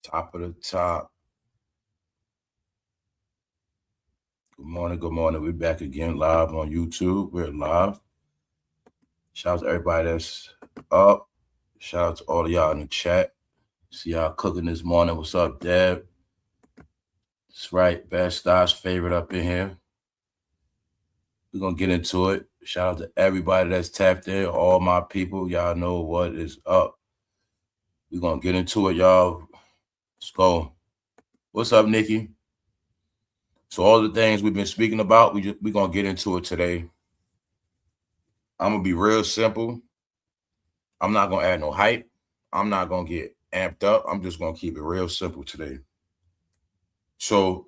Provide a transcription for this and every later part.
Top of the top. Good morning. Good morning. We're back again live on YouTube. We're live. Shout out to everybody that's up. Shout out to all of y'all in the chat. See y'all cooking this morning. What's up, Deb? That's right. Bad Styles favorite up in here. We're going to get into it. Shout out to everybody that's tapped in. All my people. Y'all know what is up. We're going to get into it, y'all. Let's go. What's up, Nikki? So all the things we've been speaking about, we're going to get into it today. I'm going to be real simple. I'm not going to add no hype. I'm not going to get amped up. I'm just going to keep it real simple today. So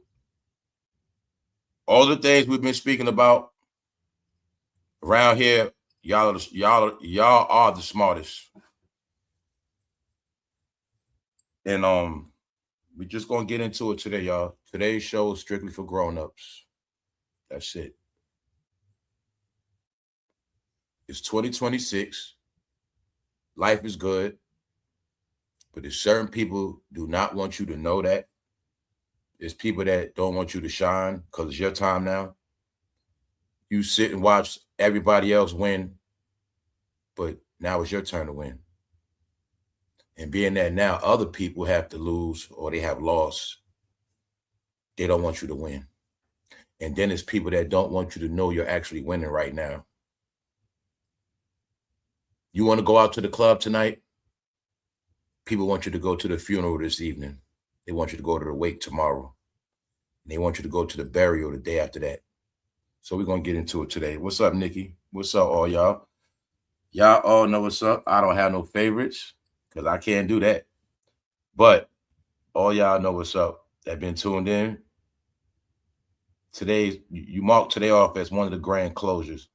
all the things we've been speaking about around here, y'all are the smartest. And we're just going to get into it today, y'all. Today's show is strictly for grown-ups. That's it. It's 2026. Life is good. But there's certain people do not want you to know that. There's people that don't want you to shine because it's your time now. You sit and watch everybody else win, but now it's your turn to win. And being that now other people have to lose or they have lost, they don't want you to win. And then there's people that don't want you to know you're actually winning right now. You want to go out to the club tonight? People want you to go to the funeral this evening. They want you to go to the wake tomorrow. And they want you to go to the burial the day after that. So we're going to get into it today. What's up, Nikki? What's up, all y'all? Y'all all know what's up. I don't have no favorites because I can't do that. But all y'all know what's up that been tuned in. Today, you mark today off as one of the grand closures.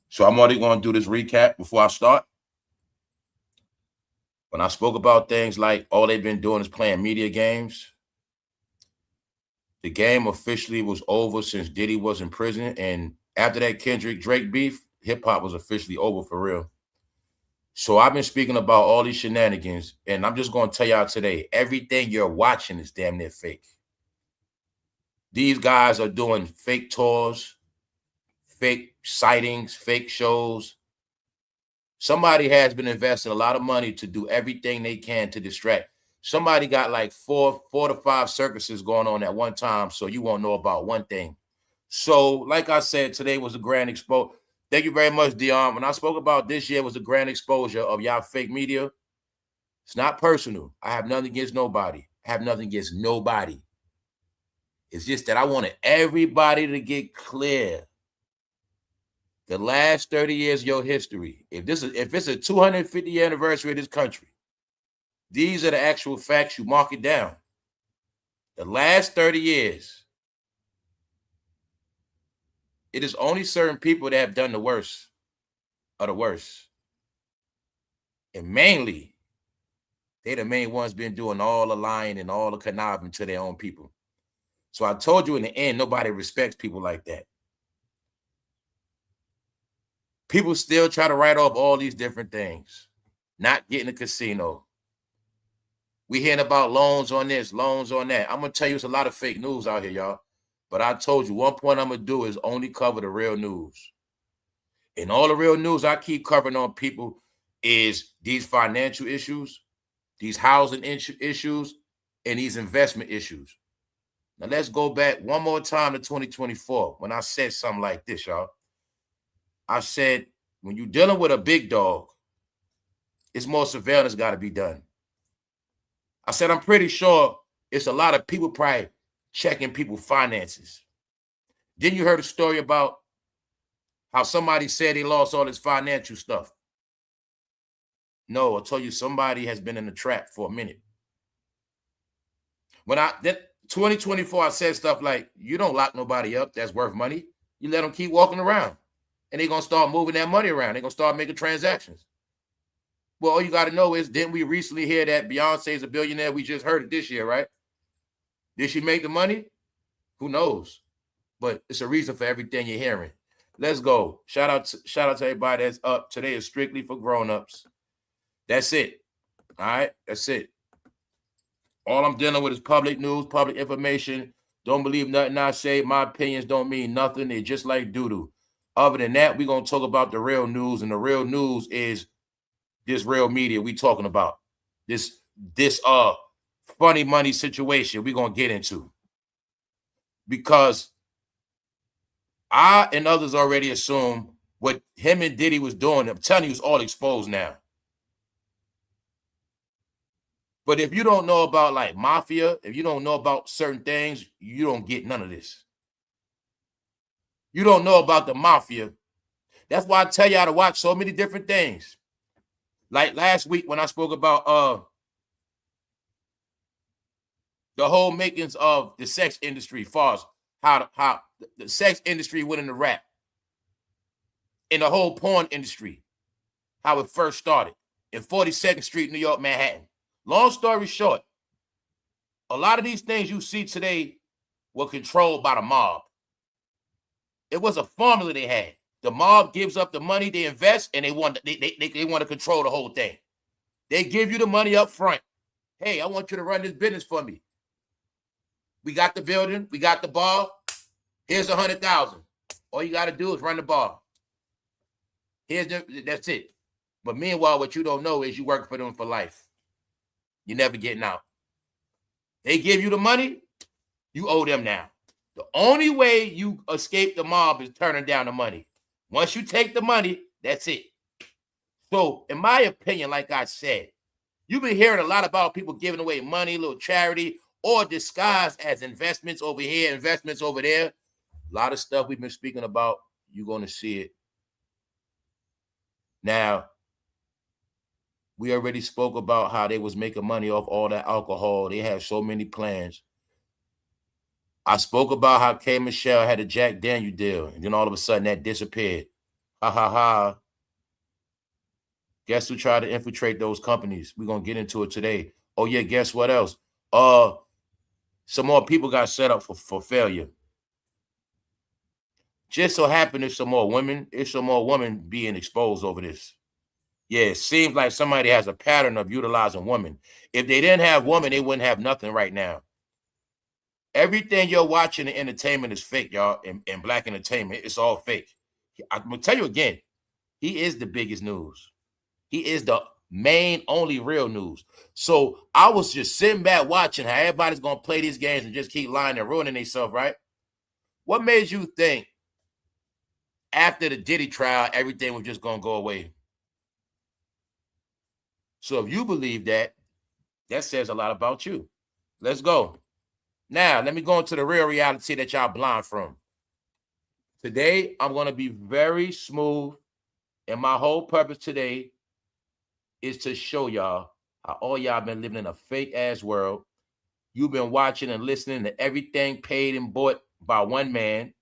So I'm already going to do this recap before I start. When I spoke about things like all they've been doing is playing media games, the game officially was over since Diddy was in prison. And after that Kendrick-Drake beef, hip-hop was officially over for real. So I've been speaking about all these shenanigans, and I'm just going to tell y'all today, everything you're watching is damn near fake. These guys are doing fake tours, fake sightings, fake shows. Somebody has been investing a lot of money to do everything they can to distract. Somebody got like four to five circuses going on at one time, so you won't know about one thing. So, like I said, today was a grand exposure. Thank you very much, Dion. When I spoke about this year was a grand exposure of y'all fake media, it's not personal. I have nothing against nobody. I have nothing against nobody. It's just that I wanted everybody to get clear. The last 30 years of your history, if it's a 250th anniversary of this country, these are the actual facts. You mark it down. The last 30 years, it is only certain people that have done the worst of the worst. And mainly, they the main ones been doing all the lying and all the conniving to their own people. So I told you in the end, nobody respects people like that. People still try to write off all these different things. Not getting a casino. We hearing about loans on this, loans on that. I'm going to tell you it's a lot of fake news out here, y'all. But I told you one point I'm going to do is only cover the real news. And all the real news I keep covering on people is these financial issues, these housing issues, and these investment issues. Now, let's go back one more time to 2024 when I said something like this, y'all. I said, when you're dealing with a big dog, it's more surveillance got to be done. I said, I'm pretty sure it's a lot of people probably checking people's finances. Then you heard a story about how somebody said he lost all his financial stuff. No, I told you somebody has been in the trap for a minute. When 2024, I said stuff like, you don't lock nobody up that's worth money. You let them keep walking around. And they're going to start moving that money around. They're going to start making transactions. Well, all you got to know is, didn't we recently hear that Beyonce is a billionaire? We just heard it this year, right? Did she make the money? Who knows? But it's a reason for everything you're hearing. Let's go. Shout out to everybody that's up. Today is strictly for grown-ups. That's it. All right, that's it. All I'm dealing with is public news, public information. Don't believe nothing I say. My opinions don't mean nothing. They're just like doo-doo. Other than that, we're going to talk about the real news, and the real news is this real media we talking about. This funny money situation we're going to get into. Because I and others already assume what him and Diddy was doing. I'm telling you, it's all exposed now. But if you don't know about like mafia, if you don't know about certain things, you don't get none of this. You don't know about the mafia. That's why I tell y'all to watch so many different things. Like last week when I spoke about the whole makings of the sex industry, far as how the sex industry went into rap, and the whole porn industry, how it first started in 42nd Street, New York, Manhattan. Long story short, a lot of these things you see today were controlled by the mob. It was a formula they had. The mob gives up the money, they invest, and they want to control the whole thing. They give you the money up front. Hey, I want you to run this business for me. We got the building, we got the bar. Here's 100,000. All you got to do is run the bar. That's it. But meanwhile, what you don't know is you work for them for life. You're never getting out. They give you the money, you owe them now. The only way you escape the mob is turning down the money. Once you take the money, that's it. So, in my opinion, like I said, you've been hearing a lot about people giving away money, little charity, or disguised as investments over here, investments over there. A lot of stuff we've been speaking about, you're going to see it. Now, we already spoke about how they was making money off all that alcohol. They had so many plans. I spoke about how K. Michelle had a Jack Daniel deal, and then all of a sudden that disappeared. Ha, ha, ha. Guess who tried to infiltrate those companies? We're going to get into it today. Oh, yeah, guess what else? Some more people got set up for failure. Just so happened there's some more women. There's some more women being exposed over this. Yeah, it seems like somebody has a pattern of utilizing women. If they didn't have women, they wouldn't have nothing right now. Everything you're watching in entertainment is fake, y'all. In black entertainment, it's all fake. I'm going to tell you again, he is the biggest news. He is the main, only real news. So I was just sitting back watching how everybody's going to play these games and just keep lying and ruining themselves, right? What made you think after the Diddy trial, everything was just going to go away? So if you believe that, that says a lot about you. Let's go. Now, let me go into the real reality that y'all blind from. Today, I'm going to be very smooth, and my whole purpose today is to show y'all how all y'all been living in a fake-ass world. You've been watching and listening to everything paid and bought by one man.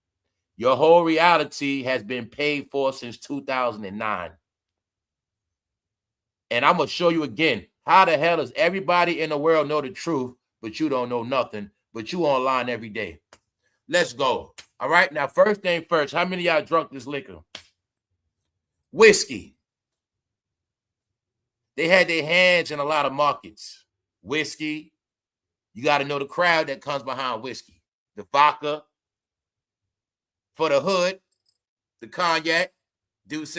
Your whole reality has been paid for since 2009. And I'm going to show you again, how the hell does everybody in the world know the truth, but you don't know nothing, but you online every day? Let's go. All right. Now, first thing first, how many of y'all drunk this liquor? Whiskey. They had their hands in a lot of markets. Whiskey. You got to know the crowd that comes behind whiskey. The vodka. For the hood. The cognac. Douce.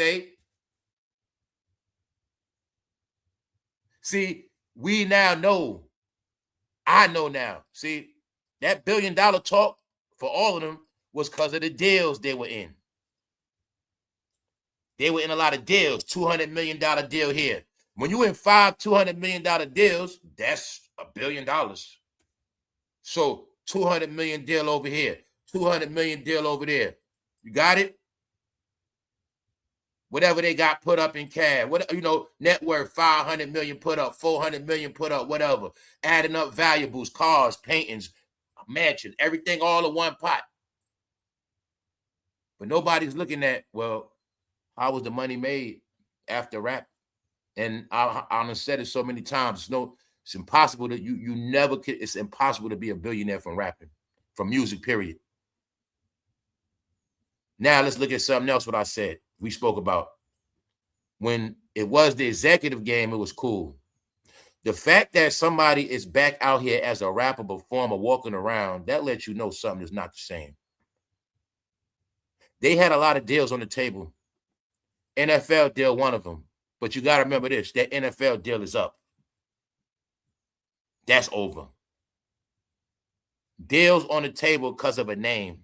See, we now know. I know now. See, that $1 billion talk for all of them was because of the deals they were in. They were in a lot of deals. $200 million deal here. When you in five $200 million deals, that's $1 billion. So 200 million deal over here, 200 million deal over there. You got it? Whatever they got put up in cash, what, you know, net worth 500 million put up, 400 million put up, whatever. Adding up valuables, cars, paintings, mansions, everything all in one pot. But nobody's looking at, well, how was the money made after rap? And I've said it so many times. It's impossible that you never could. It's impossible to be a billionaire from rapping, from music, period. Now let's look at something else. What I said, we spoke about when it was the executive game, it was cool. The fact that somebody is back out here as a rapper, performer, walking around, that lets you know something is not the same. They had a lot of deals on the table. NFL deal, one of them. But you got to remember this, that NFL deal is up. That's over. Deals on the table because of a name.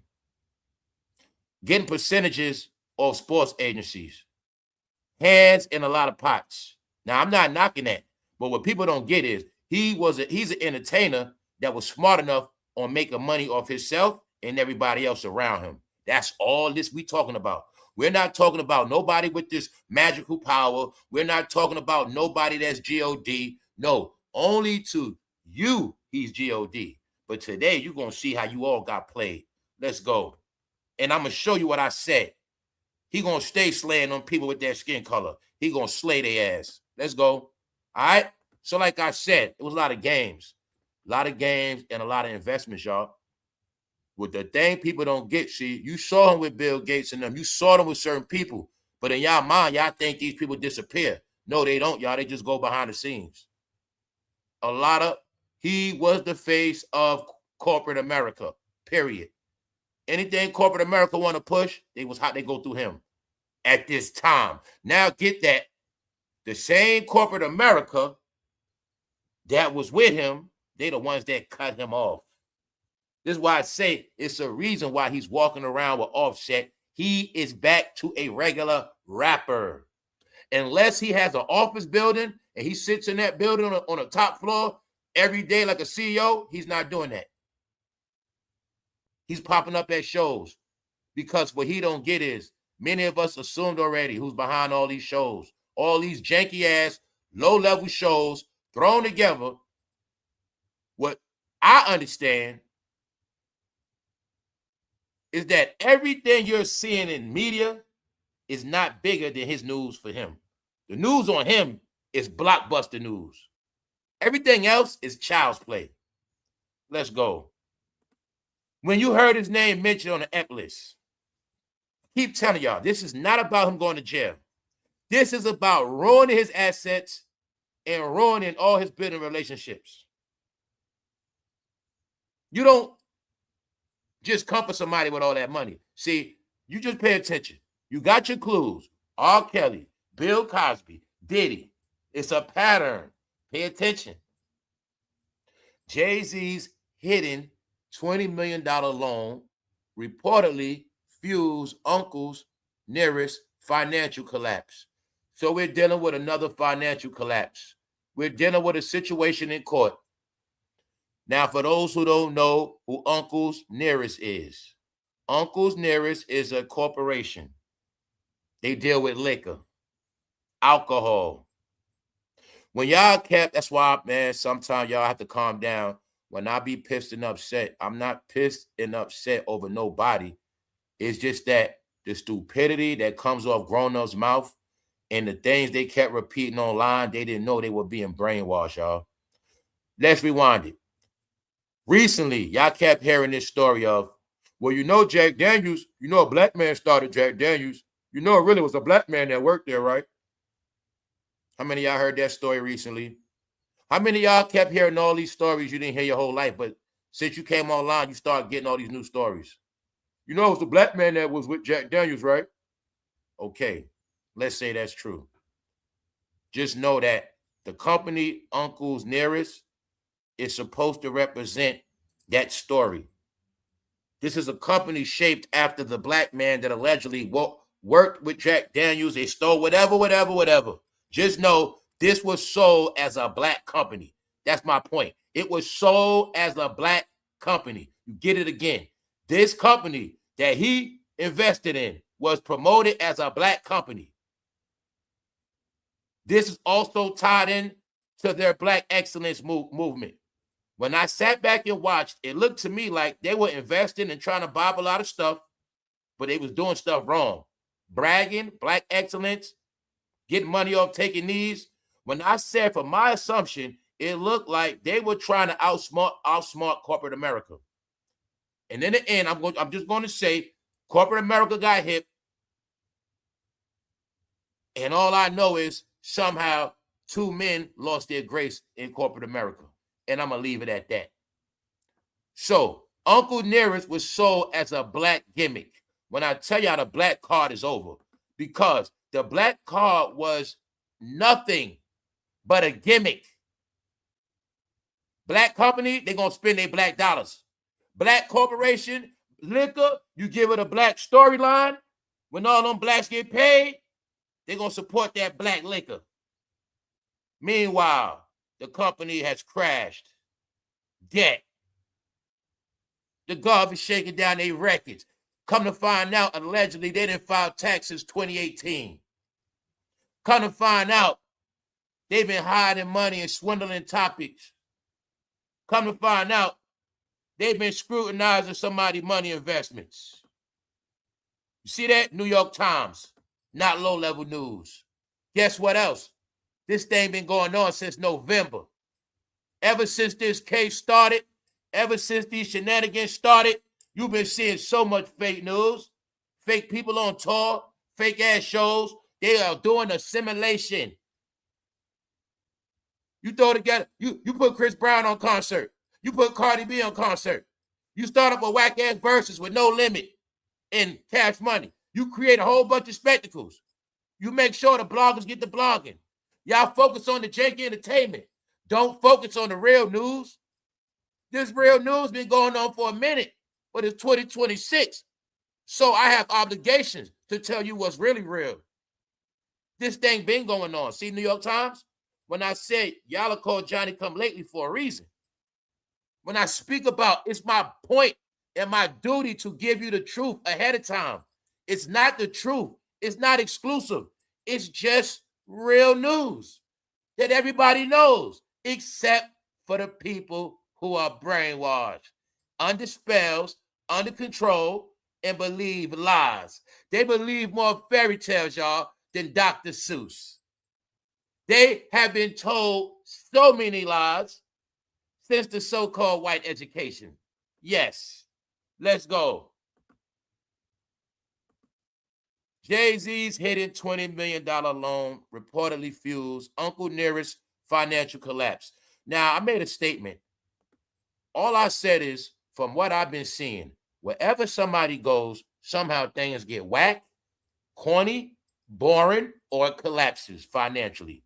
Getting percentages of sports agencies. Hands in a lot of pots. Now, I'm not knocking that. But what people don't get is he's an entertainer that was smart enough on making money off himself and everybody else around him. That's all this we talking about. We're not talking about nobody with this magical power. We're not talking about nobody that's G-O-D. No, only to you he's G-O-D. But today you're going to see how you all got played. Let's go. And I'm going to show you what I said. He going to stay slaying on people with their skin color. He going to slay their ass. Let's go. All right. So like I said, it was a lot of games. A lot of games and a lot of investments, y'all. With the thing people don't get, see, you saw him with Bill Gates and them. You saw them with certain people. But in y'all mind, y'all think these people disappear. No, they don't, y'all. They just go behind the scenes. He was the face of corporate America, period. Anything corporate America want to push, they go through him at this time. Now get that. The same corporate America that was with him, they the ones that cut him off. This is why I say it's a reason why he's walking around with Offset. He is back to a regular rapper. Unless he has an office building and he sits in that building on a top floor every day like a CEO, he's not doing that. He's popping up at shows because what he don't get is many of us assumed already who's behind all these shows, all these janky ass, low-level shows thrown together. What I understand is that everything you're seeing in media is not bigger than his news for him. The news on him is blockbuster news. Everything else is child's play. Let's go. When you heard his name mentioned on the EP list, keep telling y'all, this is not about him going to jail. This is about ruining his assets and ruining all his business relationships. You don't just comfort somebody with all that money. See, you just pay attention. You got your clues. R. Kelly, Bill Cosby, Diddy. It's a pattern. Pay attention. Jay-Z's hidden $20 million loan reportedly fuels uncle's nearest financial collapse. So we're dealing with another financial collapse. We're dealing with a situation in court. Now, for those who don't know who Uncle's Nearest is, Uncle's Nearest is a corporation. They deal with liquor, alcohol. When y'all kept, that's why, man, sometimes y'all have to calm down. When I be pissed and upset, I'm not pissed and upset over nobody. It's just that the stupidity that comes off grown-ups' mouth and the things they kept repeating online, they didn't know they were being brainwashed, y'all. Let's rewind it. Recently, y'all kept hearing this story of, well, you know Jack Daniels, you know a black man started Jack Daniels. You know it really was a black man that worked there, right? How many of y'all heard that story recently? How many of y'all kept hearing all these stories you didn't hear your whole life, but since you came online, you started getting all these new stories? You know it was a black man that was with Jack Daniels, right? Okay, let's say that's true. Just know that the company Uncle's Nearest is supposed to represent that story. This is a company shaped after the black man that allegedly worked with Jack Daniels. They stole whatever. Just know this was sold as a black company. That's my point. It was sold as a black company. You get it again. This company that he invested in was promoted as a black company. This is also tied in to their black excellence movement. When I sat back and watched, it looked to me like they were investing and trying to buy a lot of stuff, but they was doing stuff wrong. Bragging, black excellence, getting money off taking knees. When I said, for my assumption, it looked like they were trying to outsmart corporate America. And in the end, I'm just going to say, corporate America got hit. And all I know is somehow 2 men lost their grace in corporate America. And I'm going to leave it at that. So Uncle Nearest was sold as a black gimmick. When I tell y'all the black card is over, because the black card was nothing but a gimmick. Black company, they're going to spend their black dollars. Black corporation, liquor, you give it a black storyline. When all them blacks get paid, they're going to support that black liquor. Meanwhile, the company has crashed. Debt. The government shaking down their records. Come to find out, allegedly, they didn't file taxes 2018. Come to find out, they've been hiding money and swindling topics. Come to find out, they've been scrutinizing somebody's money investments. You see that? New York Times, not low-level news. Guess what else? This thing been going on since November. Ever since this case started, ever since these shenanigans started, you've been seeing so much fake news, fake people on tour, fake-ass shows. They are doing a simulation. You throw together, you put Chris Brown on concert. You put Cardi B on concert. You start up a whack-ass verses with no limit in Cash Money. You create a whole bunch of spectacles. You make sure the bloggers get the blogging. Y'all focus on the janky entertainment. Don't focus on the real news. This real news been going on for a minute, but it's 2026. So I have obligations to tell you what's really real. This thing been going on. See New York Times? When I said y'all call Johnny come lately for a reason. When I speak about it's my point and my duty to give you the truth ahead of time. It's not the truth. It's not exclusive. It's just real news that everybody knows, except for the people who are brainwashed, under spells, under control, and believe lies. They believe more fairy tales, y'all, than Dr. Seuss. They have been told so many lies since the so-called white education. Yes, let's go. Jay-Z's hidden $20 million loan reportedly fuels Uncle Nearest's financial collapse. Now, I made a statement. All I said is, from what I've been seeing, wherever somebody goes, somehow things get whacked, corny, boring, or it collapses financially.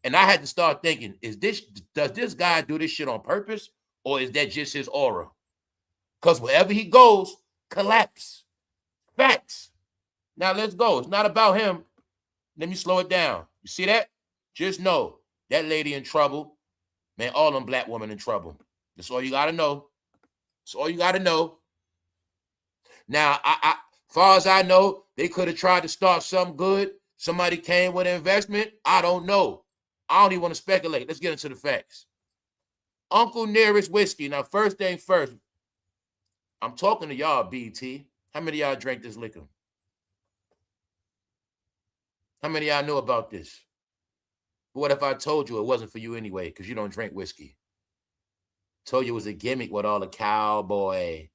And I had to start thinking, does this guy do this shit on purpose, or is that just his aura? Because wherever he goes, collapse. Facts. Now let's go. It's not about him. Let me slow it down. You see that? Just know that lady in trouble. Man, all them black women in trouble. That's all you got to know. That's all you got to know. Now, far as I know, they could have tried to start something good. Somebody came with an investment. I don't know. I don't even want to speculate. Let's get into the facts. Uncle Nearest whiskey. Now, first thing first, I'm talking to y'all, BT. How many of y'all drank this liquor? How many of y'all knew about this? But what if I told you it wasn't for you anyway, because you don't drink whiskey? Told you it was a gimmick with all the cowboy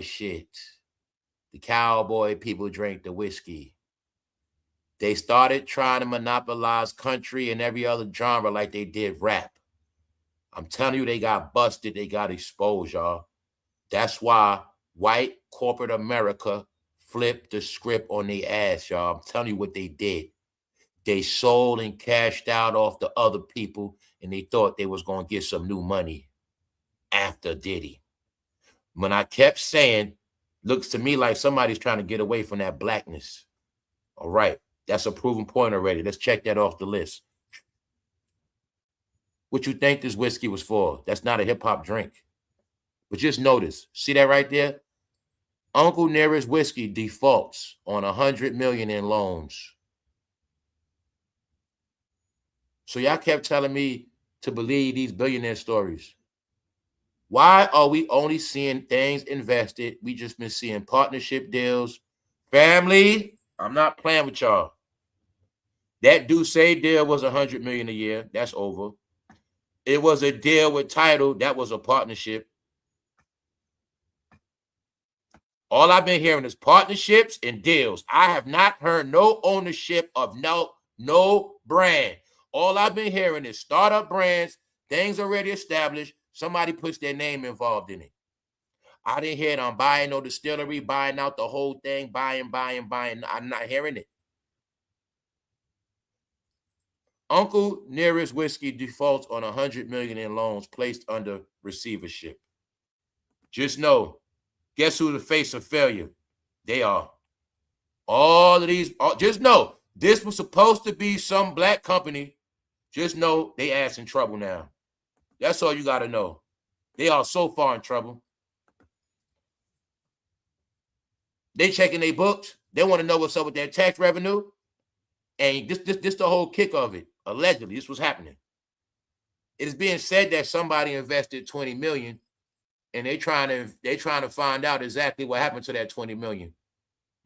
shit. The cowboy people drank the whiskey. They started trying to monopolize country and every other genre like they did rap. I'm telling you, they got busted. They got exposed, y'all. That's why white corporate America flipped the script on their ass, y'all. I'm telling you what they did. They sold and cashed out off the other people, and they thought they was going to get some new money after Diddy. When I kept saying, looks to me like somebody's trying to get away from that blackness. All right, that's a proven point already. Let's check that off the list. What you think this whiskey was for? That's not a hip-hop drink. But just notice, see that right there? Uncle Nearest whiskey defaults on $100 million in loans. So y'all kept telling me to believe these billionaire stories. Why are we only seeing things invested? We just been seeing partnership deals. Family, I'm not playing with y'all. That Duce deal was $100 million a year. That's over. It was a deal with Tidal. That was a partnership. All I've been hearing is partnerships and deals. I have not heard no ownership of no No brand. All I've been hearing is startup brands, things already established. Somebody puts their name involved in it. I didn't hear it on buying no distillery, buying out the whole thing, buying. I'm not hearing it. Uncle Nearest Whiskey defaults on $100 million in loans placed under receivership. Just know, guess who the face of failure? They are. All of these, just know, this was supposed to be some black company. Just know they ass in trouble now. That's all you got to know. They are so far in trouble. They checking their books. They want to know what's up with their tax revenue. And this the whole kick of it. Allegedly, this was happening. It is being said that somebody invested $20 million, and they trying to find out exactly what happened to that $20 million.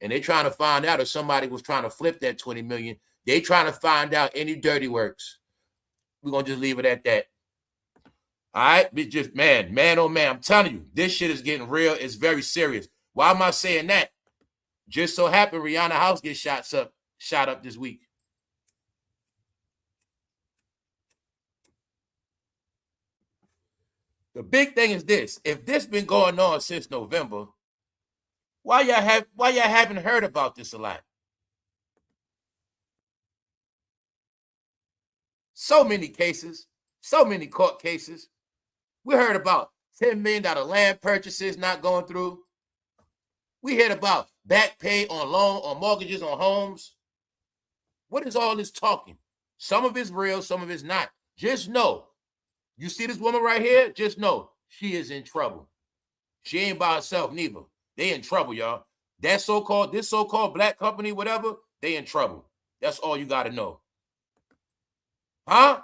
And they trying to find out if somebody was trying to flip that $20 million. They trying to find out any dirty works. We're gonna just leave it at that. All right, but just man, oh man, I'm telling you, this shit is getting real. It's very serious. Why am I saying that? Just so happened Rihanna house gets shot up this week. The big thing is this: if this been going on since November, why y'all haven't heard about this a lot? So many cases, so many court cases. We heard about $10 million land purchases not going through. We heard about back pay on mortgages on homes. What is all this talking? Some of it's real, some of it's not. Just know, you see this woman right here? Just know she is in trouble. She ain't by herself neither. They in trouble, y'all. This so-called black company, whatever, they in trouble. That's all you got to know. Huh?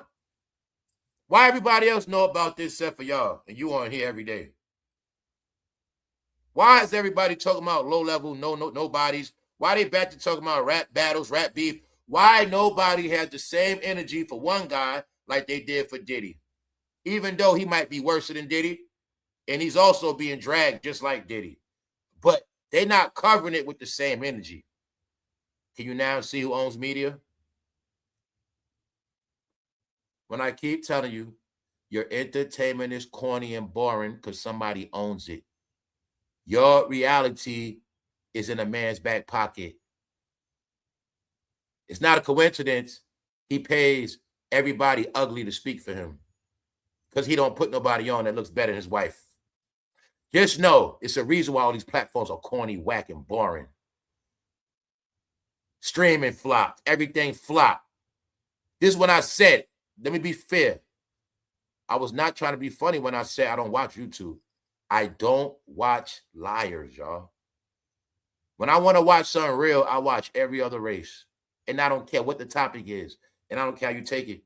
Why everybody else know about this except for y'all, and you on here every day? Why is everybody talking about low level, nobodies? Why they back to talking about rap battles, rap beef? Why nobody has the same energy for one guy like they did for Diddy? Even though he might be worse than Diddy, and he's also being dragged just like Diddy. But they're not covering it with the same energy. Can you now see who owns media? When I keep telling you, your entertainment is corny and boring because somebody owns it. Your reality is in a man's back pocket. It's not a coincidence he pays everybody ugly to speak for him because he don't put nobody on that looks better than his wife. Just know it's a reason why all these platforms are corny, whack, and boring. Streaming flopped. Everything flopped. This is what I said. Let me be fair. I was not trying to be funny when I said I don't watch YouTube. I don't watch liars, y'all. When I want to watch something real, I watch every other race. And I don't care what the topic is. And I don't care how you take it.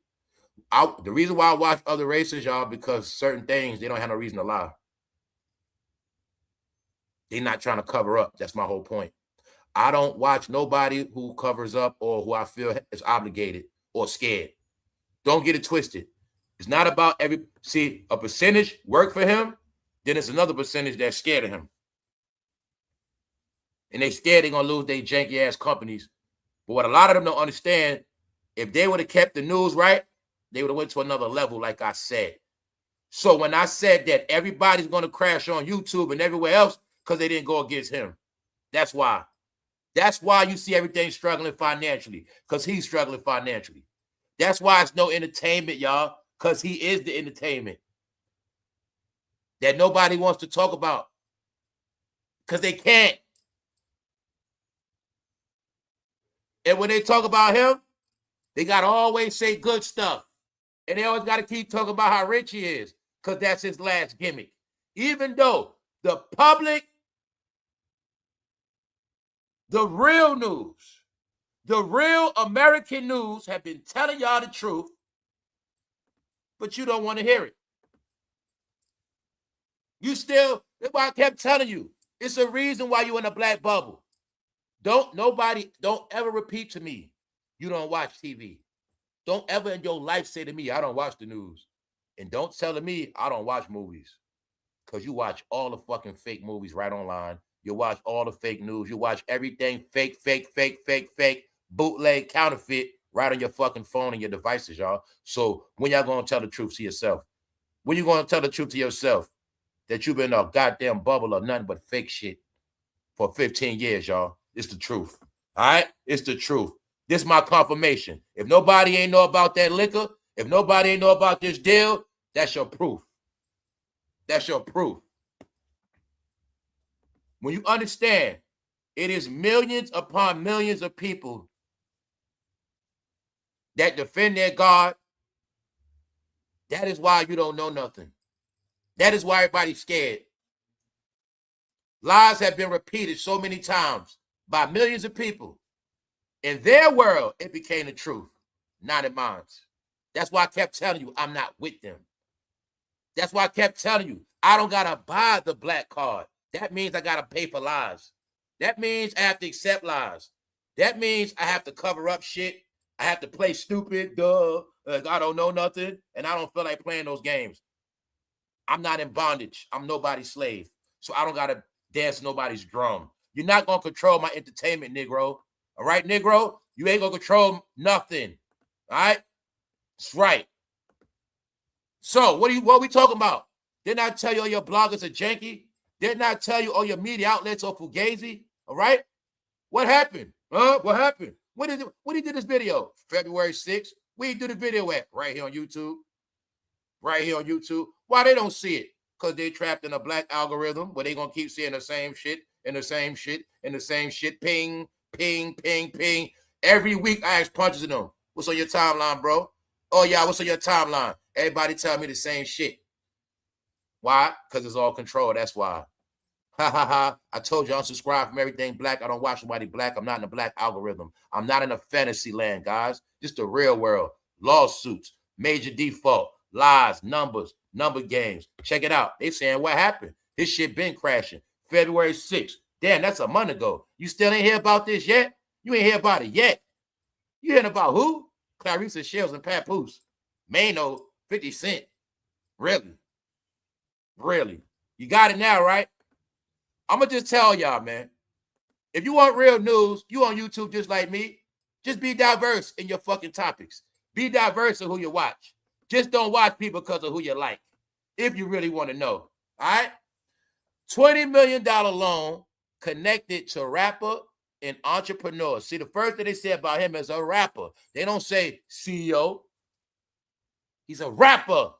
The reason why I watch other races, y'all, because certain things, they don't have no reason to lie. They're not trying to cover up. That's my whole point. I don't watch nobody who covers up or who I feel is obligated or scared. Don't get it twisted. It's not about see, a percentage work for him, then it's another percentage that's scared of him. And they scared they're going to lose their janky-ass companies. But what a lot of them don't understand, if they would have kept the news right, they would have went to another level, like I said. So when I said that everybody's going to crash on YouTube and everywhere else because they didn't go against him, that's why. That's why you see everything struggling financially, because he's struggling financially. That's why it's no entertainment, y'all, because he is the entertainment that nobody wants to talk about because they can't. And when they talk about him, they got to always say good stuff. And they always got to keep talking about how rich he is because that's his last gimmick. Even though the public, the real news, the real American news have been telling y'all the truth, but you don't want to hear it. That's why I kept telling you. It's a reason why you're in a black bubble. Don't ever repeat to me, you don't watch TV. Don't ever in your life say to me, I don't watch the news. And don't tell me I don't watch movies. Because you watch all the fucking fake movies right online. You watch all the fake news. You watch everything fake, bootleg, counterfeit right on your fucking phone and your devices, y'all. So when y'all gonna tell the truth to yourself? When you gonna tell the truth to yourself that you've been in a goddamn bubble of nothing but fake shit for 15 years, y'all? It's the truth. All right? It's the truth. This is my confirmation. If nobody ain't know about that liquor, if nobody ain't know about this deal, that's your proof. That's your proof. When you understand, it is millions upon millions of people that defend their God. That is why you don't know nothing. That is why everybody's scared. Lies have been repeated so many times by millions of people. In their world, it became the truth, not in mine. That's why I kept telling you I'm not with them. That's why I kept telling you I don't got to buy the black card. That means I got to pay for lies. That means I have to accept lies. That means I have to cover up shit. I have to play stupid, I don't know nothing, and I don't feel like playing those games. I'm not in bondage. I'm nobody's slave. So I don't got to dance nobody's drum. You're not going to control my entertainment, Negro. All right, Negro? You ain't going to control nothing. All right? That's right. So what are we talking about? Didn't I tell you all your bloggers are janky? Didn't I tell you all your media outlets are fugazi? All right? What happened? What happened? When he did this video? February 6th. Where he do the video at? Right here on YouTube. Right here on YouTube. Why they don't see it? Because they trapped in a black algorithm where they going to keep seeing the same shit and the same shit and the same shit. Ping, ping, ping, ping. Every week I ask punches in them. What's on your timeline, bro? Oh, yeah, what's on your timeline? Everybody tell me the same shit. Why? Because it's all control. That's why. Ha, ha, ha. I told you I unsubscribe from everything black. I don't watch nobody black. I'm not in the black algorithm. I'm not in a fantasy land, guys. Just the real world. Lawsuits, major default, lies, numbers, number games. Check it out. They saying what happened. This shit been crashing. February 6th. Damn, that's a month ago. You still ain't hear about this yet? You ain't hear about it yet. You hearing about who? Claressashields and Papoose. Mano, 50 Cent. Really? Really? You got it now, right? I'm going to just tell y'all, man. If you want real news, you on YouTube just like me. Just be diverse in your fucking topics. Be diverse in who you watch. Just don't watch people because of who you like. If you really want to know. All right? $20 million loan connected to rapper and entrepreneur. See, the first thing they say about him is a rapper. They don't say CEO. He's a rapper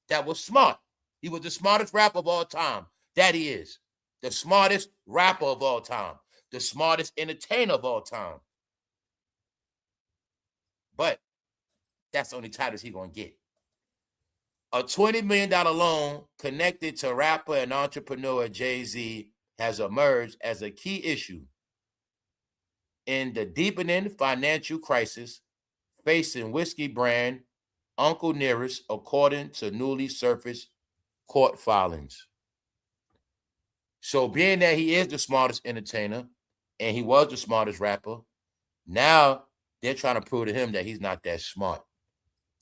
that was smart. He was the smartest rapper of all time. That he is. The smartest rapper of all time. The smartest entertainer of all time. But that's the only titles he's going to get. A $20 million loan connected to rapper and entrepreneur Jay-Z has emerged as a key issue in the deepening financial crisis facing whiskey brand Uncle Nearest, according to newly surfaced court filings. So being that he is the smartest entertainer and he was the smartest rapper, now they're trying to prove to him that he's not that smart.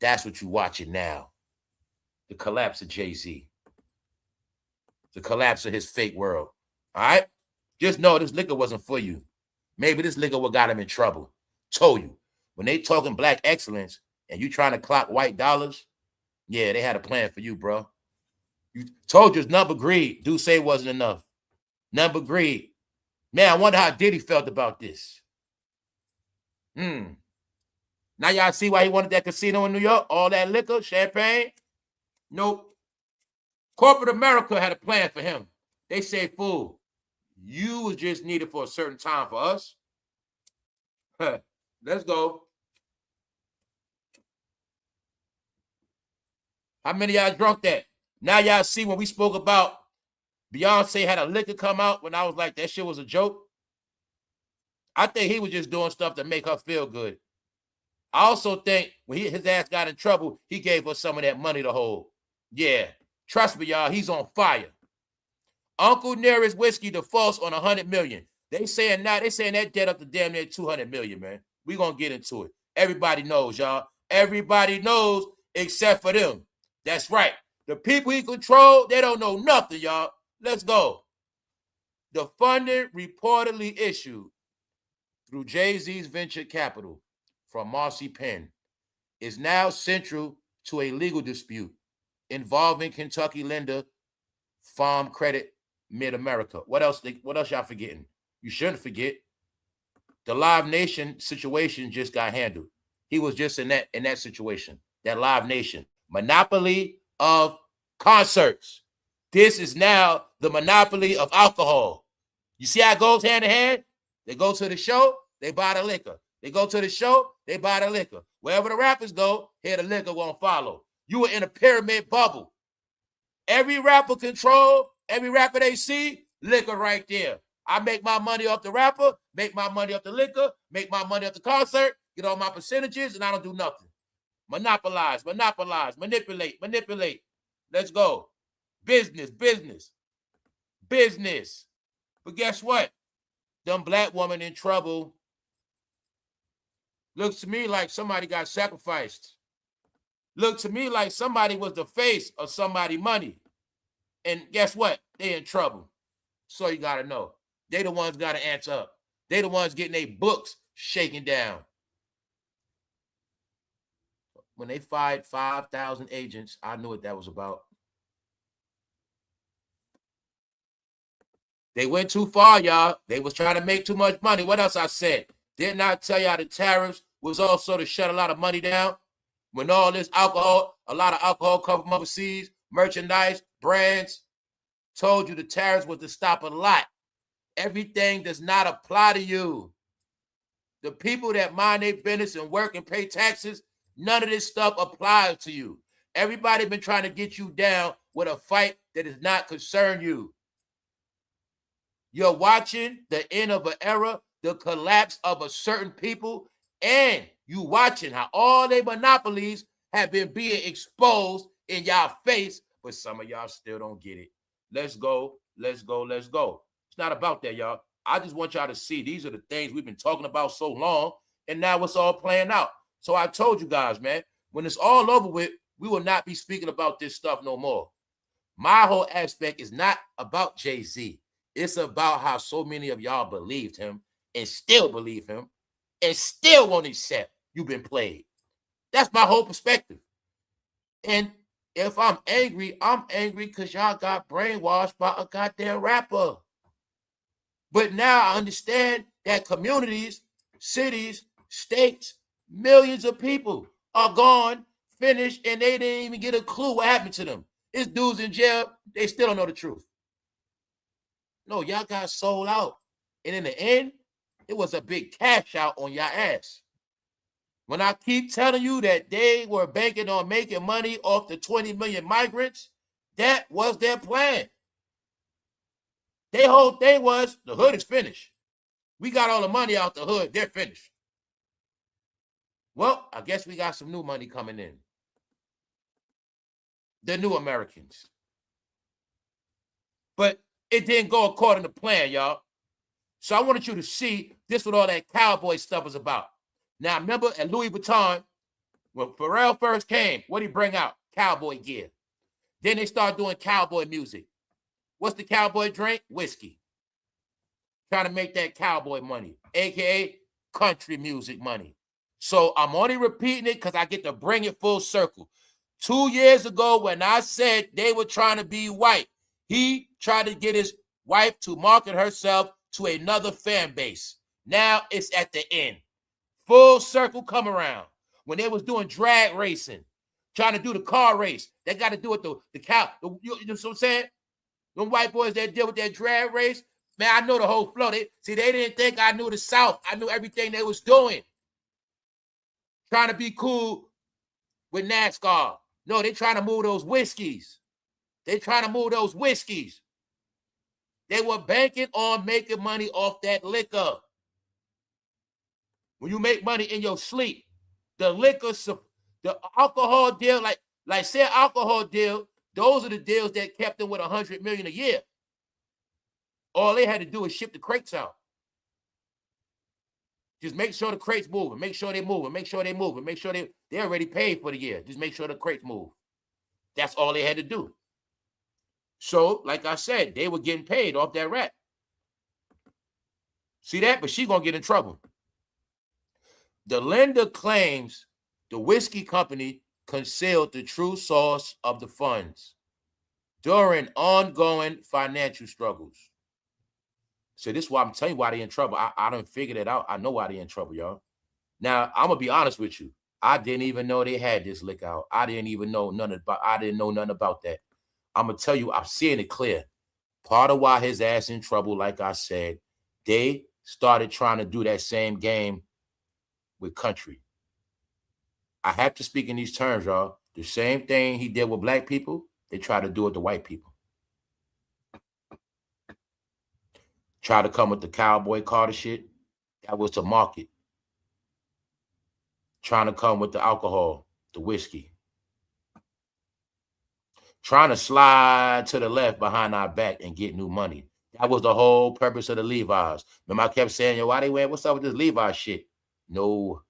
That's what you're watching now. The collapse of Jay-Z. The collapse of his fake world. All right? Just know this liquor wasn't for you. Maybe this liquor what got him in trouble. Told you. When they talking black excellence and you trying to clock white dollars, yeah, they had a plan for you, bro. You told you it's number greed. Do say it wasn't enough. Number greed. Man, I wonder how Diddy felt about this. Now y'all see why he wanted that casino in New York? All that liquor, champagne? Nope. Corporate America had a plan for him. They say, fool, you was just needed for a certain time for us. Let's go. How many of y'all drunk that? Now y'all see when we spoke about Beyonce had a liquor come out when I was like, that shit was a joke. I think he was just doing stuff to make her feel good. I also think when his ass got in trouble, he gave her some of that money to hold. Yeah, trust me, y'all, he's on fire. Uncle Nearest whiskey defaults on $100 million. They saying that debt up to damn near $200 million, man. We gonna get into it. Everybody knows, y'all. Everybody knows except for them. That's right. The people he control, they don't know nothing, y'all. Let's go. The funding reportedly issued through Jay-Z's venture capital from Marcy Penn is now central to a legal dispute involving Kentucky lender Farm Credit Mid-America. What else y'all forgetting? You shouldn't forget the Live Nation situation just got handled. He was just in that situation, that Live Nation. Monopoly of concerts. This is now the monopoly of alcohol. You see how it goes hand in hand? They go to the show, they buy the liquor. They go to the show, they buy the liquor. Wherever the rappers go, here the liquor won't follow. You are in a pyramid bubble. Every rapper control, every rapper they see, liquor right there. I make my money off the rapper, make my money off the liquor, make my money off the concert, get all my percentages, and I don't do nothing. Monopolize, manipulate. Let's go. Business. But guess what? Them black women in trouble. Looks to me like somebody got sacrificed. Look to me like somebody was the face of somebody's money. And guess what? They in trouble. So you got to know. They the ones got to answer up. They the ones getting their books shaken down. When they fired 5,000 agents, I knew what that was about. They went too far, y'all. They was trying to make too much money. What else I said? Didn't I tell y'all the tariffs was also to shut a lot of money down? When all this alcohol, a lot of alcohol come from overseas, merchandise, brands, told you the tariffs was to stop a lot. Everything does not apply to you. The people that mind their business and work and pay taxes, none of this stuff applies to you. Everybody been trying to get you down with a fight that does not concern you. You're watching the end of an era, the collapse of a certain people, and you watching how all their monopolies have been being exposed in y'all face, but some of y'all still don't get it. Let's go. It's not about that, y'all. I just want y'all to see these are the things we've been talking about so long, and now it's all playing out. So I told you guys, man, when it's all over with, we will not be speaking about this stuff no more. My whole aspect is not about Jay-Z. It's about how so many of y'all believed him and still believe him and still won't accept you've been played. That's my whole perspective. And if I'm angry because y'all got brainwashed by a goddamn rapper. But now I understand that communities, cities, states, millions of people are gone, finished, and they didn't even get a clue what happened to them. It's dudes in jail, they still don't know the truth. No, y'all got sold out. And in the end, it was a big cash out on y'all ass. When I keep telling you that they were banking on making money off the 20 million migrants, that was their plan. Their whole thing was the hood is finished. We got all the money out the hood. They're finished. Well, I guess we got some new money coming in. The new Americans. But it didn't go according to plan, y'all. So I wanted you to see this what all that cowboy stuff is about. Now, remember at Louis Vuitton, when Pharrell first came, what did he bring out? Cowboy gear. Then they started doing cowboy music. What's the cowboy drink? Whiskey. Trying to make that cowboy money, a.k.a. country music money. So I'm only repeating it because I get to bring it full circle. 2 years ago, when I said they were trying to be white, he tried to get his wife to market herself to another fan base. Now it's at the end. Full circle come around. When they was doing drag racing, trying to do the car race, they got to do it the cow. You know what I'm saying? Them white boys that deal with that drag race, man, I know the whole flow. They didn't think I knew the South. I knew everything they was doing. Trying to be cool with NASCAR. No, they trying to move those whiskeys. They were banking on making money off that liquor. When you make money in your sleep, the liquor, the alcohol deal, like say alcohol deal, those are the deals that kept them with $100 million a year. All they had to do is ship the crates out. Just make sure the crates moving, make sure they're moving, make sure they already paid for the year. Just make sure the crates move. That's all they had to do. So, like I said, they were getting paid off that rat. See that? But she gonna get in trouble. The lender claims the whiskey company concealed the true source of the funds during ongoing financial struggles. So this is why I'm telling you why they're in trouble. I done figured it out. I know why they're in trouble, y'all. Now, I'm going to be honest with you. I didn't even know they had this liquor out. I didn't know nothing about that. I'm going to tell you, I'm seeing it clear. Part of why his ass in trouble, like I said, they started trying to do that same game with country. I have to speak in these terms, y'all. The same thing he did with black people, they try to do it to white people. Try to come with the cowboy Carter shit. That was to market. Trying to come with the alcohol, the whiskey. Trying to slide to the left behind our back and get new money. That was the whole purpose of the Levi's. Remember, I kept saying, yo, why they wear, what's up with this Levi's shit? No,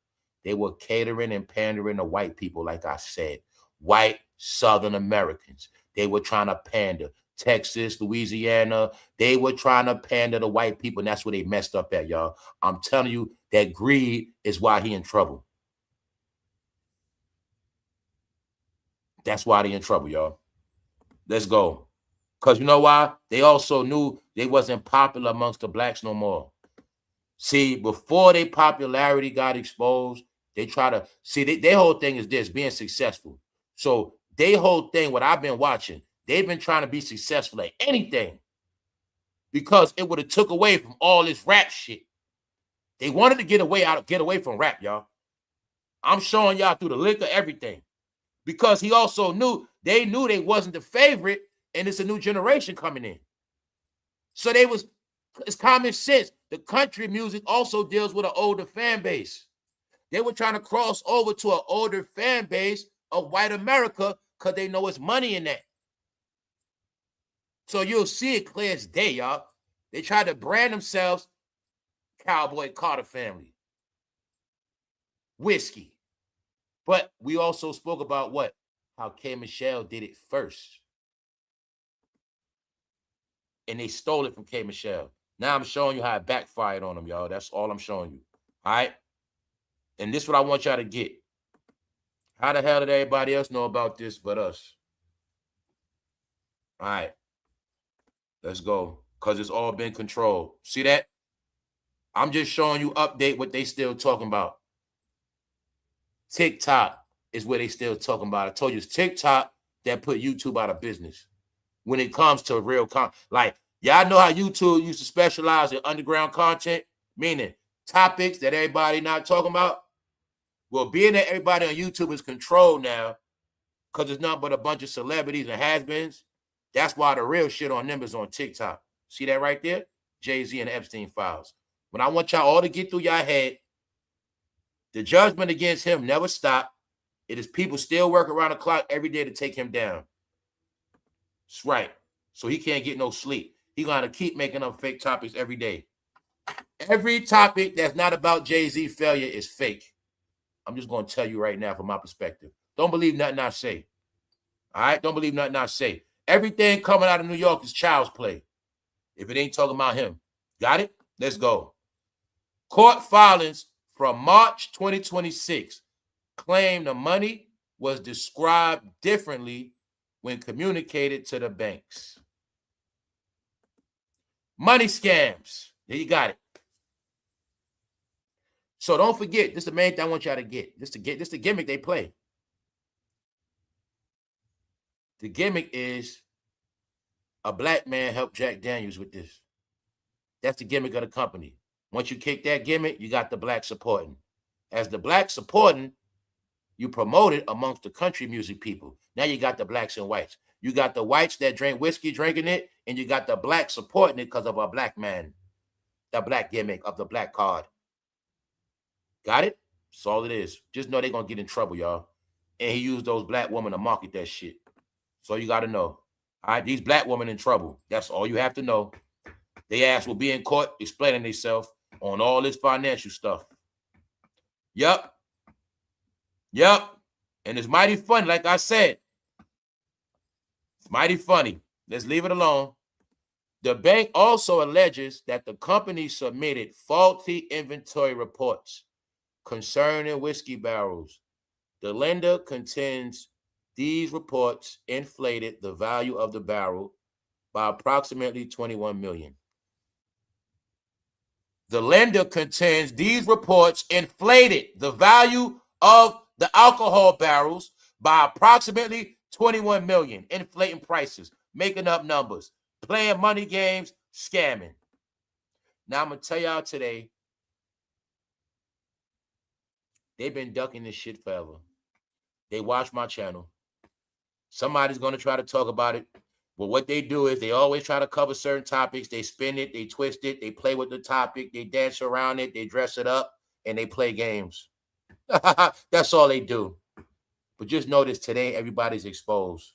they were catering and pandering to white people, like I said. White Southern Americans. They were trying to pander. Texas, Louisiana, they were trying to pander to white people, and that's where they messed up at, y'all. I'm telling you, that greed is why he in trouble. That's why they in trouble, y'all. Let's go. Because you know why? They also knew they wasn't popular amongst the blacks no more. See, before their popularity got exposed, they try to, see, their whole thing is this, being successful. So their whole thing, what I've been watching, they've been trying to be successful at anything because it would have took away from all this rap shit. They wanted to get away from rap, y'all. I'm showing y'all through the liquor, everything. Because he also knew they wasn't the favorite, and it's a new generation coming in. So it's common sense. The country music also deals with an older fan base. They were trying to cross over to an older fan base of white America because they know it's money in that. So you'll see it clear as day, y'all. They try to brand themselves Cowboy Carter family. Whiskey. But we also spoke about what? How K. Michelle did it first. And they stole it from K. Michelle. Now I'm showing you how it backfired on them, y'all. That's all I'm showing you. All right? And this is what I want y'all to get. How the hell did everybody else know about this but us? All right. Let's go. Because it's all been controlled. See that? I'm just showing you update what they still talking about. TikTok is where they still talking about. I told you it's TikTok that put YouTube out of business. When it comes to real content. Like, y'all know how YouTube used to specialize in underground content? Meaning topics that everybody not talking about? Well, being that everybody on YouTube is controlled now, because it's nothing but a bunch of celebrities and has-beens, that's why the real shit on them is on TikTok. See that right there? Jay-Z and Epstein files. When I want y'all all to get through your head, the judgment against him never stopped. It is people still work around the clock every day to take him down. That's right. So he can't get no sleep. He's going to keep making up fake topics every day. Every topic that's not about Jay-Z failure is fake. I'm just going to tell you right now from my perspective. Don't believe nothing I say. All right? Don't believe nothing I say. Everything coming out of New York is child's play. If it ain't talking about him. Got it? Let's go. Court filings from March 2026 claim the money was described differently when communicated to the banks. Money scams. There you got it. So don't forget, this is the main thing I want y'all to get. This is the gimmick they play. The gimmick is a black man helped Jack Daniels with this. That's the gimmick of the company. Once you kick that gimmick, you got the black supporting. As the black supporting, you promote it amongst the country music people. Now you got the blacks and whites. You got the whites that drink whiskey drinking it, and you got the blacks supporting it because of a black man. The black gimmick of the black card. Got it? That's all it is. Just know they're going to get in trouble, y'all. And he used those black women to market that shit. So you got to know. All right, these black women in trouble. That's all you have to know. They ass will be in court explaining themselves on all this financial stuff. Yep. And it's mighty funny, like I said. It's mighty funny. Let's leave it alone. The bank also alleges that the company submitted faulty inventory reports concerning whiskey barrels. The lender contends these reports inflated the value of the barrel by approximately $21 million. The lender contends these reports inflated the value of the alcohol barrels by approximately $21 million, inflating prices, making up numbers, playing money games, scamming. Now I'm going to tell y'all today, they've been ducking this shit forever. They watch my channel. Somebody's going to try to talk about it. But what they do is they always try to cover certain topics. They spin it, they twist it, they play with the topic, they dance around it, they dress it up, and they play games. That's all they do. But just notice today, everybody's exposed.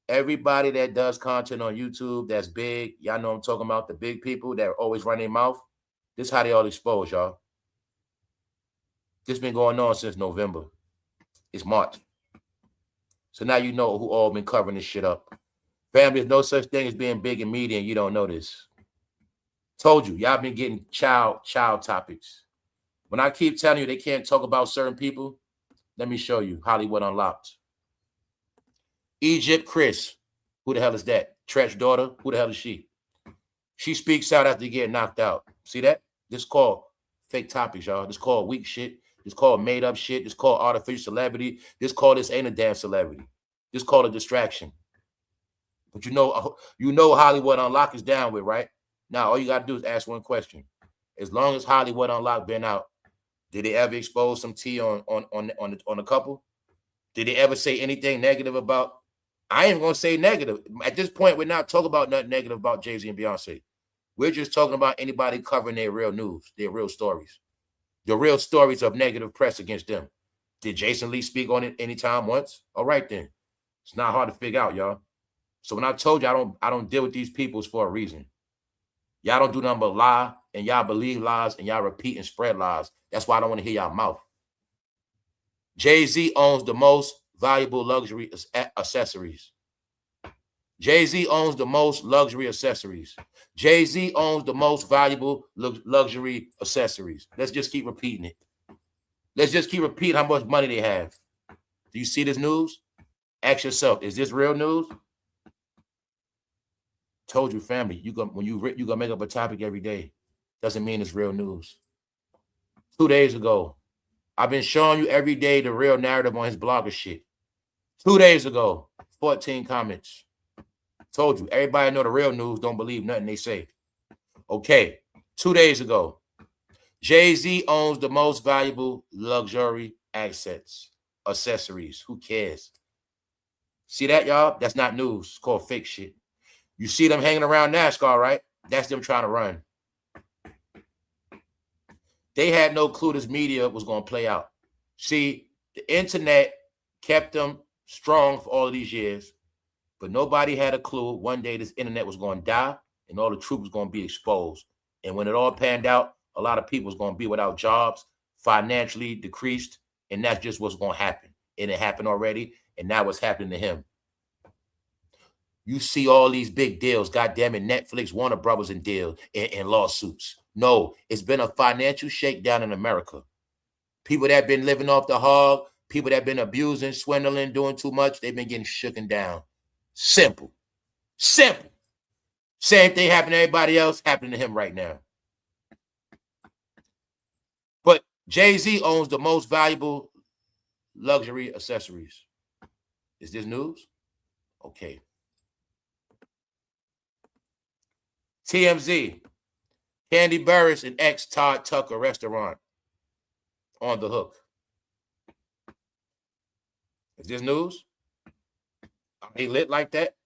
Everybody that does content on YouTube that's big, y'all know I'm talking about, the big people that always run their mouth. This is how they all expose, y'all. This been going on since November. It's March. So now you know who all been covering this shit up. Family, there's no such thing as being big in media and you don't know this. Told you, y'all been getting child topics. When I keep telling you they can't talk about certain people, let me show you Hollywood Unlocked. Egypt Chris, who the hell is that? Tretch's daughter, who the hell is she? She speaks out after getting knocked out. See that? This is called fake topics, y'all. This is called weak shit. This is called made up shit. This is called artificial celebrity. This ain't a damn celebrity. This is called a distraction. But you know Hollywood Unlocked is down with, right? Now, all you got to do is ask one question. As long as Hollywood Unlocked been out, did they ever expose some tea on a couple? Did they ever say anything negative about? I ain't going to say negative. At this point, we're not talking about nothing negative about Jay-Z and Beyonce. We're just talking about anybody covering their real news, their real stories. The real stories of negative press against them. Did Jason Lee speak on it anytime once? All right, then. It's not hard to figure out, y'all. So when I told you I don't deal with these peoples for a reason. Y'all don't do nothing but lie, and y'all believe lies, and y'all repeat and spread lies. That's why I don't want to hear y'all mouth. Jay-Z owns the most valuable luxury accessories. Jay-Z owns the most luxury accessories. Jay-Z owns the most valuable luxury accessories. Let's just keep repeating it. Let's just keep repeating how much money they have. Do you see this news? Ask yourself, is this real news? Told you, family, you gonna make up a topic every day. Doesn't mean it's real news. 2 days ago, I've been showing you every day the real narrative on his blogger shit. 2 days ago, 14 comments. Told you, everybody know the real news, don't believe nothing they say. Okay, 2 days ago, Jay-Z owns the most valuable luxury accessories. Who cares? See that, y'all? That's not news. It's called fake shit. You see them hanging around NASCAR, right? That's them trying to run. They had no clue this media was going to play out. See, the internet kept them strong for all of these years, but nobody had a clue one day this internet was going to die and all the truth was going to be exposed. And when it all panned out, a lot of people was going to be without jobs, financially decreased, and that's just what's going to happen. And it happened already, and now what's happening to him. You see all these big deals, goddamn it, Netflix, Warner Brothers in deals and lawsuits. No, it's been a financial shakedown in America. People that been living off the hog, people that been abusing, swindling, doing too much, they've been getting shooken down. Simple. Simple. Same thing happened to everybody else, happening to him right now. But Jay-Z owns the most valuable luxury accessories. Is this news? Okay. TMZ, Candy Burris and ex-Todd Tucker restaurant on the hook. Is this news? Are they lit like that?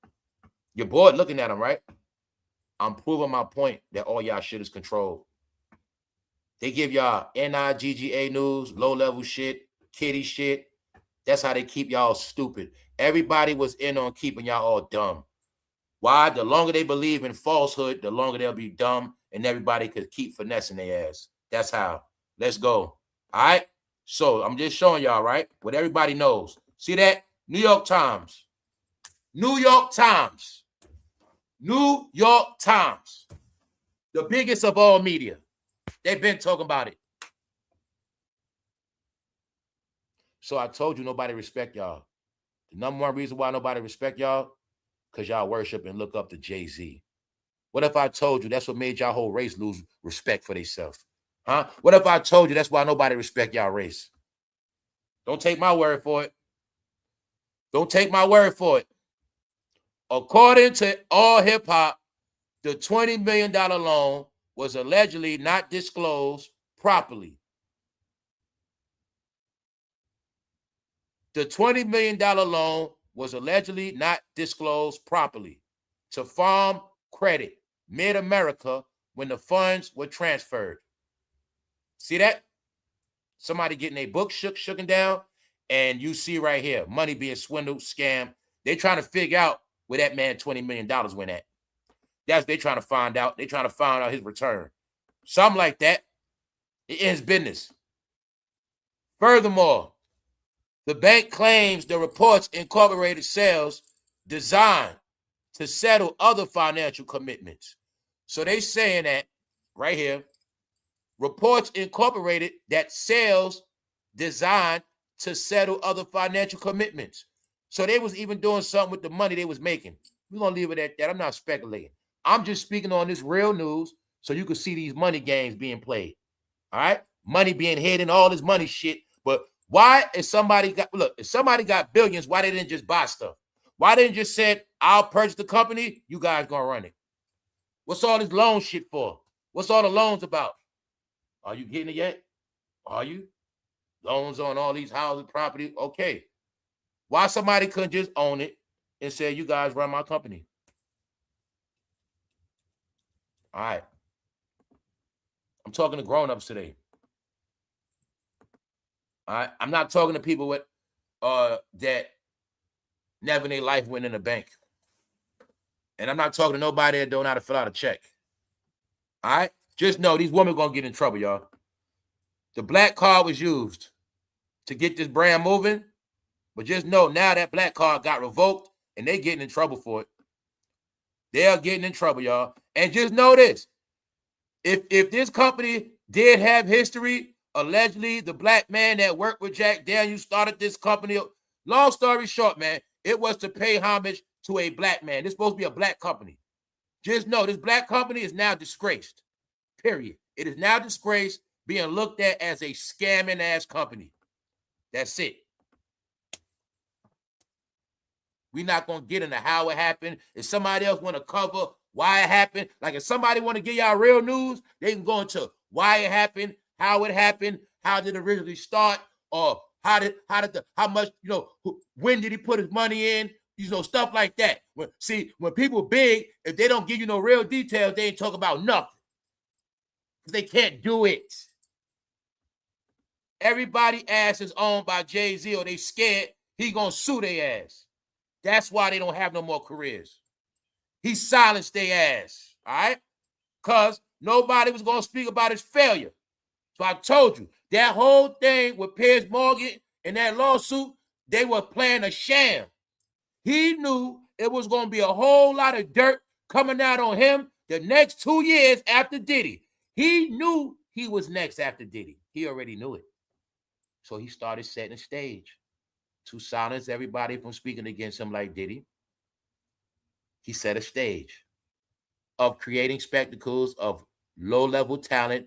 You're bored looking at them, right? I'm proving my point that all y'all shit is controlled. They give y'all NIGGA news, low-level shit, kitty shit. That's how they keep y'all stupid. Everybody was in on keeping y'all all dumb. Why? The longer they believe in falsehood, the longer they'll be dumb, and everybody could keep finessing their ass. That's how. Let's go. All right? So I'm just showing y'all, right? What everybody knows. See that? New York Times. New York Times. New York Times. The biggest of all media. They've been talking about it. So I told you nobody respect y'all. The number one reason why nobody respect y'all, because y'all worship and look up to Jay-Z. What if I told you that's what made y'all whole race lose respect for themselves? Huh? What if I told you that's why nobody respect y'all race? Don't take my word for it. Don't take my word for it. According to All Hip Hop, the $20 million loan was allegedly not disclosed properly. The $20 million loan was allegedly not disclosed properly to Farm Credit Mid-America when the funds were transferred. See that? Somebody getting a book shooken down, and you see right here, money being swindled, scammed. They trying to figure out where that man $20 million went at. That's they trying to find out. They trying to find out his return. Something like that. It ends business. Furthermore, the bank claims the reports incorporated sales designed to settle other financial commitments. So they saying that right here, reports incorporated that sales designed to settle other financial commitments. So they was even doing something with the money they was making. We're going to leave it at that. I'm not speculating. I'm just speaking on this real news so you can see these money games being played. All right? Money being hidden, all this money shit. But why if somebody got billions, why they didn't just buy stuff? Why didn't just say, I'll purchase the company, you guys gonna run it? What's all this loan shit for? What's all the loans about? Are you getting it yet? Are you? Loans on all these houses, property. Okay. Why somebody couldn't just own it and say, you guys run my company? All right. I'm talking to grown-ups today. All right. I'm not talking to people with that never in their life went in a bank. And I'm not talking to nobody that don't know how to fill out a check. All right? Just know these women going to get in trouble, y'all. The black card was used to get this brand moving, but just know now that black card got revoked and they getting in trouble for it. They are getting in trouble, y'all. And just know this. If this company did have history, allegedly the black man that worked with Jack Daniels started this company. Long story short, man, it was to pay homage to a black man. This is supposed to be a black company. Just know this black company is now disgraced. Period. It is now disgraced, being looked at as a scamming ass company. That's it. We're not going to get into how it happened. If somebody else want to cover why it happened, like if somebody want to give y'all real news, they can go into why it happened, how did it originally start, or how much, when did he put his money in, stuff like that. When people big, if they don't give you no real details, they ain't talk about nothing. They can't do it. Everybody ass is owned by Jay-Z, or they scared he gonna sue their ass. That's why they don't have no more careers. He silenced their ass, all right? Because nobody was gonna speak about his failure. So I told you, that whole thing with Piers Morgan and that lawsuit, they were playing a sham. He knew it was gonna be a whole lot of dirt coming out on him the next 2 years after Diddy. He knew he was next after Diddy. He already knew it. So he started setting the stage to silence everybody from speaking against him like Diddy. He set a stage of creating spectacles of low-level talent,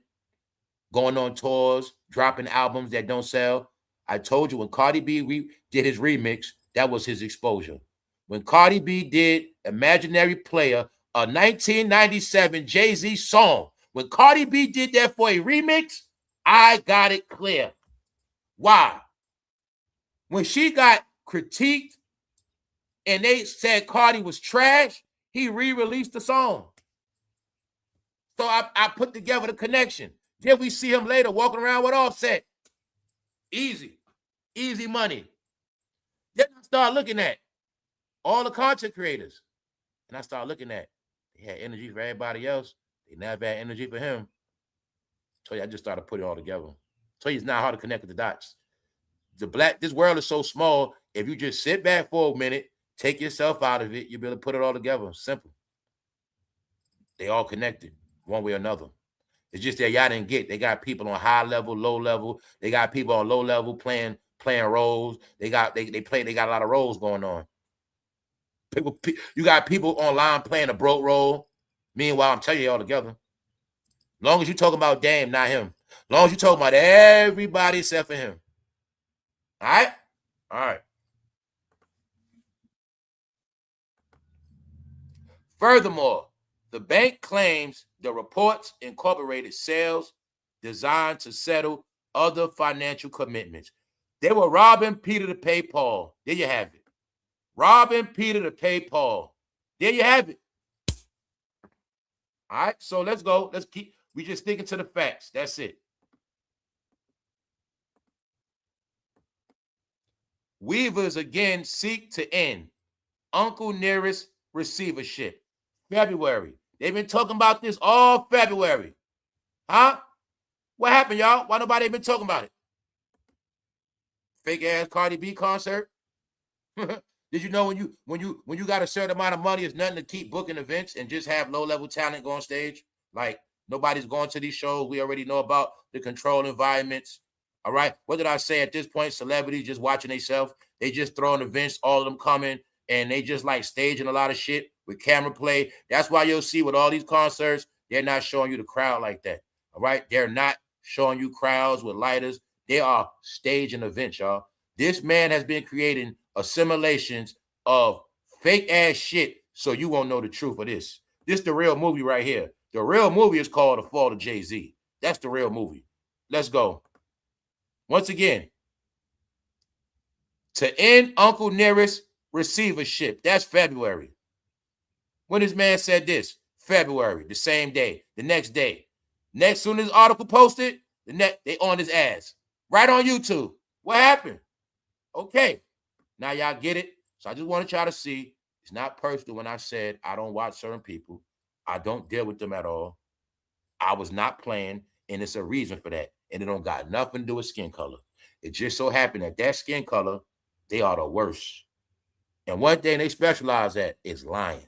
going on tours, dropping albums that don't sell. I told you when Cardi B did his remix, that was his exposure. When Cardi B did Imaginary Player, a 1997 Jay-Z song, when Cardi B did that for a remix, I got it clear. Why? When she got critiqued and they said Cardi was trash, he re-released the song. So I put together the connection. Then we see him later walking around with Offset. Easy money. Then I start looking at all the content creators. And I start looking at, they had energy for everybody else. They never had energy for him. So I just started putting it all together. So it's not hard to connect with the dots. This world is so small. If you just sit back for a minute, take yourself out of it, you'll be able to put it all together. Simple. They all connected one way or another. It's just that y'all didn't get. They got people on high level, low level. They got people on low level playing playing roles. They got a lot of roles going on. You got people online playing a broke role. Meanwhile, I'm telling you all together. Long as you talking about Dame, not him. Long as you talking about everybody except for him. All right? All right. Furthermore, the bank claims the reports incorporated sales designed to settle other financial commitments. They were robbing Peter to pay Paul. There you have it. Robbing Peter to pay Paul. There you have it. All right, so let's go. We just sticking to the facts. That's it. Weavers again seek to end Uncle Nearest receivership. February. They've been talking about this all February. Huh? What happened, y'all? Why nobody been talking about it? Fake ass Cardi B concert? Did you know when you got a certain amount of money, it's nothing to keep booking events and just have low-level talent go on stage? Like, nobody's going to these shows. We already know about the controlled environments. All right. What did I say at this point? Celebrities just watching themselves. They just throwing events, all of them coming, and they just like staging a lot of shit with camera play. That's why you'll see with all these concerts, they're not showing you the crowd like that. All right. They're not showing you crowds with lighters. They are staging events, y'all. This man has been creating assimilations of fake ass shit so you won't know the truth of this. This is the real movie right here. The real movie is called The Fall of Jay-Z. That's the real movie. Let's go. Once again, to end Uncle Nearest receivership. That's February. When this man said this? February, the same day, the next day. Next, soon as this article posted, they on his ass. Right on YouTube. What happened? Okay. Now y'all get it. So I just wanted y'all to see it's not personal when I said I don't watch certain people. I don't deal with them at all. I was not playing, and it's a reason for that. And it don't got nothing to do with skin color. It just so happened that skin color, they are the worst. And one thing they specialize at is lying.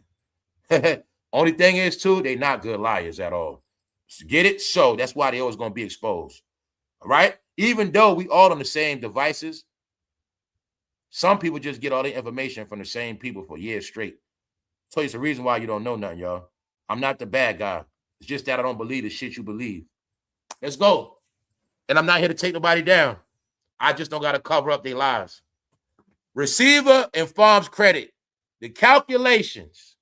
Only thing is, too, they not good liars at all. So get it? So that's why they always going to be exposed. All right? Even though we all on the same devices, some people just get all the information from the same people for years straight. So it's the reason why you don't know nothing, y'all. I'm not the bad guy. It's just that I don't believe the shit you believe. Let's go. And I'm not here to take nobody down. I just don't got to cover up their lies. Receiver and farms credit. The calculations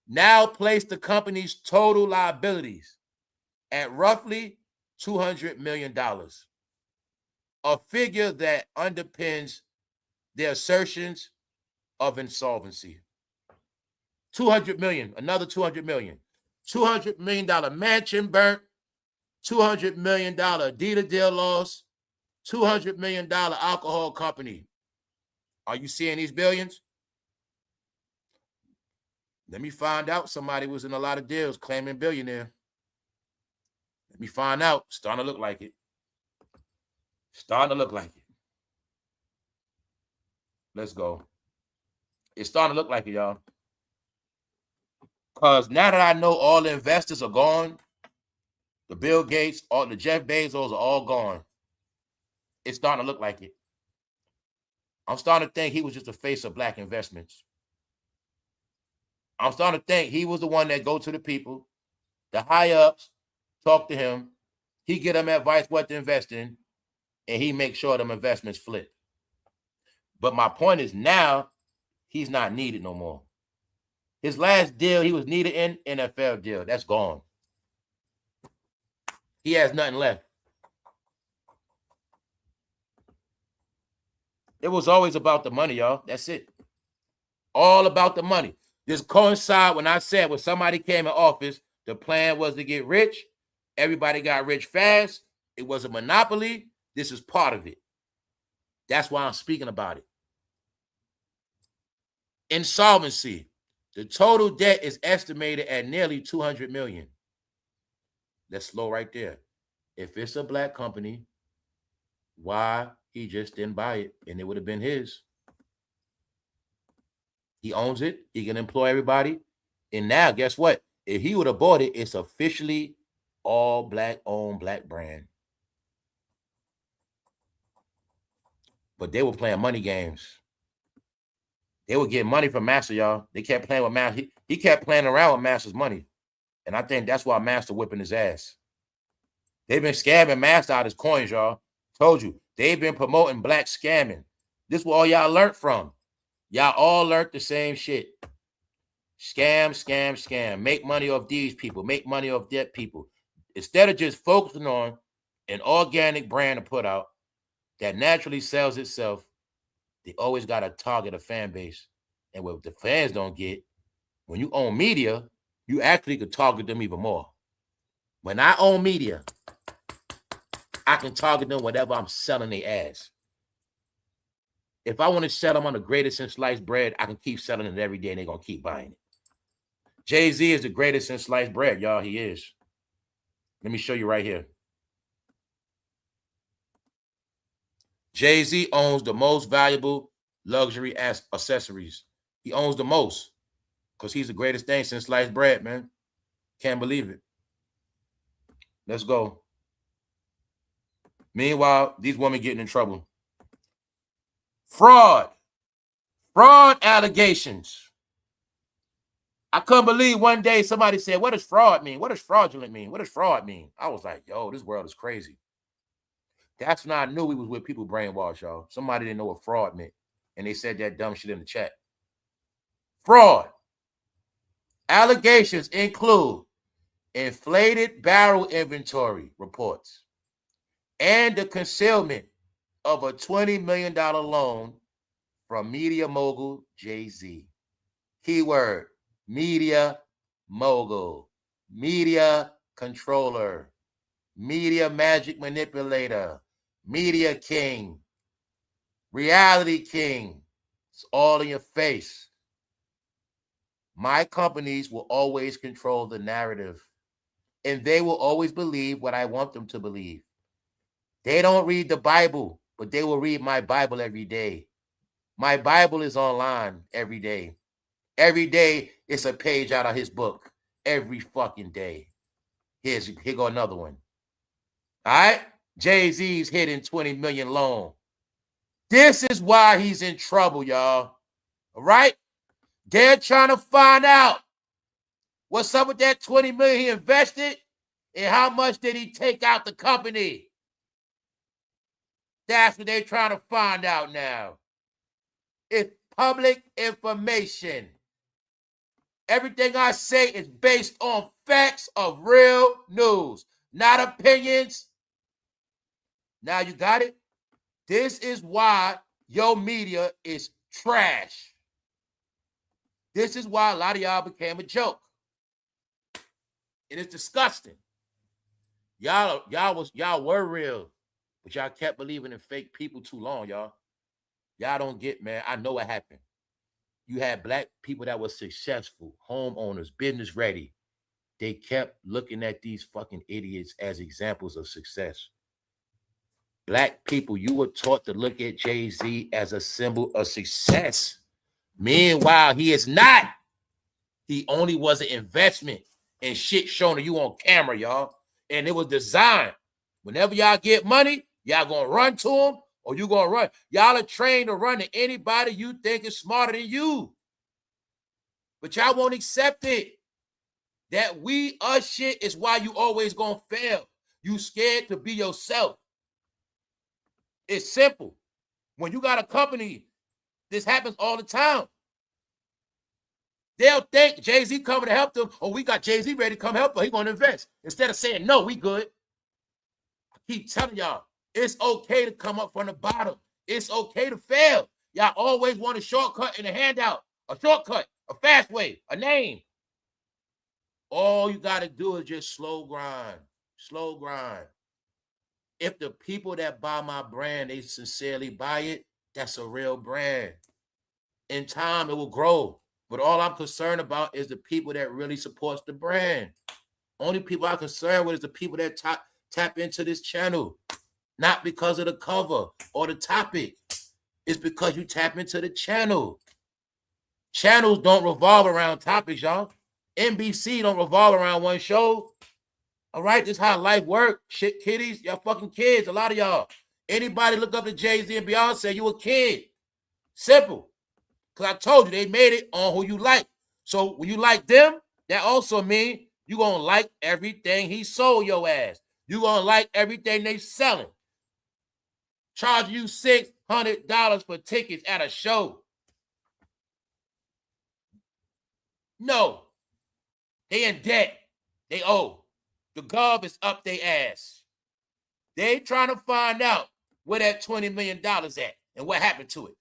now place the company's total liabilities at roughly $200 million. A figure that underpins their assertions of insolvency. $200 million, another $200 million. $200 million mansion burnt, $200 million Adidas deal lost, $200 million alcohol company. Are you seeing these billions? Let me find out. Somebody was in a lot of deals claiming billionaire. Let me find out. Starting to look like it. Starting to look like it. Let's go. It's starting to look like it, y'all. Because now that I know all the investors are gone, the Bill Gates, all the Jeff Bezos are all gone. It's starting to look like it. I'm starting to think he was just the face of black investments. I'm starting to think he was the one that go to the people, the high ups, talk to him. He get them advice what to invest in, and he make sure them investments flip. But my point is now he's not needed no more. His last deal he was needed in, NFL deal. That's gone. He has nothing left. It was always about the money, y'all. That's it. All about the money. This coincide when I said when somebody came in office, the plan was to get rich. Everybody got rich fast. It was a monopoly. This is part of it. That's why I'm speaking about it. Insolvency. The total debt is estimated at nearly $200 million. That's slow right there. If it's a black company, why he just didn't buy it and it would have been his? He owns it. He can employ everybody. And now, guess what? If he would have bought it, it's officially all black owned, black brand. But they were playing money games. They were getting money from Master, y'all. They kept playing with Master. He kept playing around with Master's money. And I think that's why Master whipping his ass. They've been scamming Master out his coins, y'all. Told you. They've been promoting black scamming. This is what all y'all learned from. Y'all all learned the same shit. Scam, scam, scam. Make money off these people. Make money off that people. Instead of just focusing on an organic brand to put out that naturally sells itself, they always got to target a fan base. And what the fans don't get, when you own media, you actually could target them even more. When I own media, I can target them whenever I'm selling their ass. If I want to sell them on the greatest in sliced bread, I can keep selling it every day and they're going to keep buying it. Jay-Z is the greatest in sliced bread, y'all. He is. Let me show you right here. Jay-Z owns the most valuable luxury accessories. He owns the most because he's the greatest thing since sliced bread, man. Can't believe it. Let's go. Meanwhile, these women getting in trouble. Fraud allegations. I couldn't believe one day somebody said, what does fraud mean? What does fraudulent mean? What does fraud mean? I was like, yo, this world is crazy. That's when I knew we was with people brainwashed, y'all. Somebody didn't know what fraud meant. And they said that dumb shit in the chat. Fraud. Allegations include inflated barrel inventory reports and the concealment of a $20 million loan from media mogul Jay-Z. Keyword, media mogul, media controller, media magic manipulator, media king, reality king. It's all in your face. My companies will always control the narrative, and they will always believe what I want them to believe. They don't read the Bible, but they will read my Bible every day. My Bible is online every day. Every day, it's a page out of his book. Every fucking day. Here go another one. All right? Jay-Z's hidden $20 million loan. This is why he's in trouble, y'all. All right? They're trying to find out what's up with that $20 million he invested and how much did he take out the company. That's what they're trying to find out now. It's public information. Everything I say is based on facts of real news, not opinions. Now you got it? This is why your media is trash. This is why a lot of y'all became a joke. And it's disgusting. Y'all were real, but y'all kept believing in fake people too long, y'all. Y'all don't get, man. I know what happened. You had black people that were successful, homeowners, business ready. They kept looking at these fucking idiots as examples of success. Black people, you were taught to look at Jay-Z as a symbol of success. Meanwhile, he is not. He only was an investment and shit shown to you on camera, y'all. And it was designed. Whenever y'all get money, y'all gonna run to him or you gonna run. Y'all are trained to run to anybody you think is smarter than you. But y'all won't accept it. That us shit is why you always gonna fail. You scared to be yourself. It's simple. When you got a company, this happens all the time. They'll think Jay-Z coming to help them, or we got Jay-Z ready to come help us. He's going to invest. Instead of saying, no, we good. I keep telling y'all, it's okay to come up from the bottom. It's okay to fail. Y'all always want a shortcut and a handout, a shortcut, a fast way, a name. All you got to do is just slow grind, slow grind. If the people that buy my brand, they sincerely buy it, that's a real brand. In time, it will grow. But all I'm concerned about is the people that really supports the brand. Only people I'm concerned with is the people that tap into this channel. Not because of the cover or the topic. It's because you tap into the channel. Channels don't revolve around topics, y'all. NBC don't revolve around one show. All right, this is how life works. Shit, kiddies, y'all fucking kids, a lot of y'all. Anybody look up to Jay-Z and Beyonce, you a kid. Simple. Because I told you, they made it on who you like. So when you like them, that also means you're going to like everything he sold your ass. You're going to like everything they selling. Charge you $600 for tickets at a show. No. They in debt. They owe. The gov is up their ass. They trying to find out where that $20 million at and what happened to it.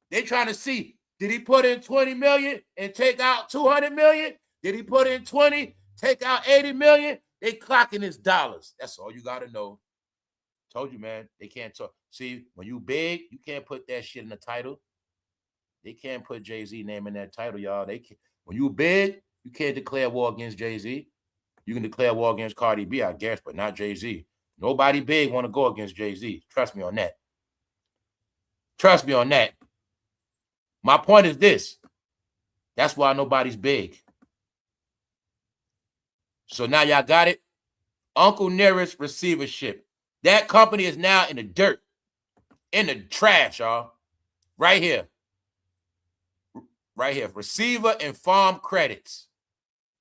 They trying to see, did he put in 20 million and take out 200 million? Did he put in 20, take out 80 million? They clocking his dollars. That's all you got to know. Told you, man, they can't talk. See, when you big, you can't put that shit in the title. They can't put Jay-Z name in that title, y'all. They can't. When you big, you can't declare war against Jay-Z. You can declare war against Cardi B, I guess, but not Jay-Z. Nobody big want to go against Jay-Z. Trust me on that. Trust me on that. My point is this. That's why nobody's big. So now y'all got it. Uncle Nearest receivership. That company is now in the dirt, in the trash, y'all. Right here. Right here. Receiver and farm credits.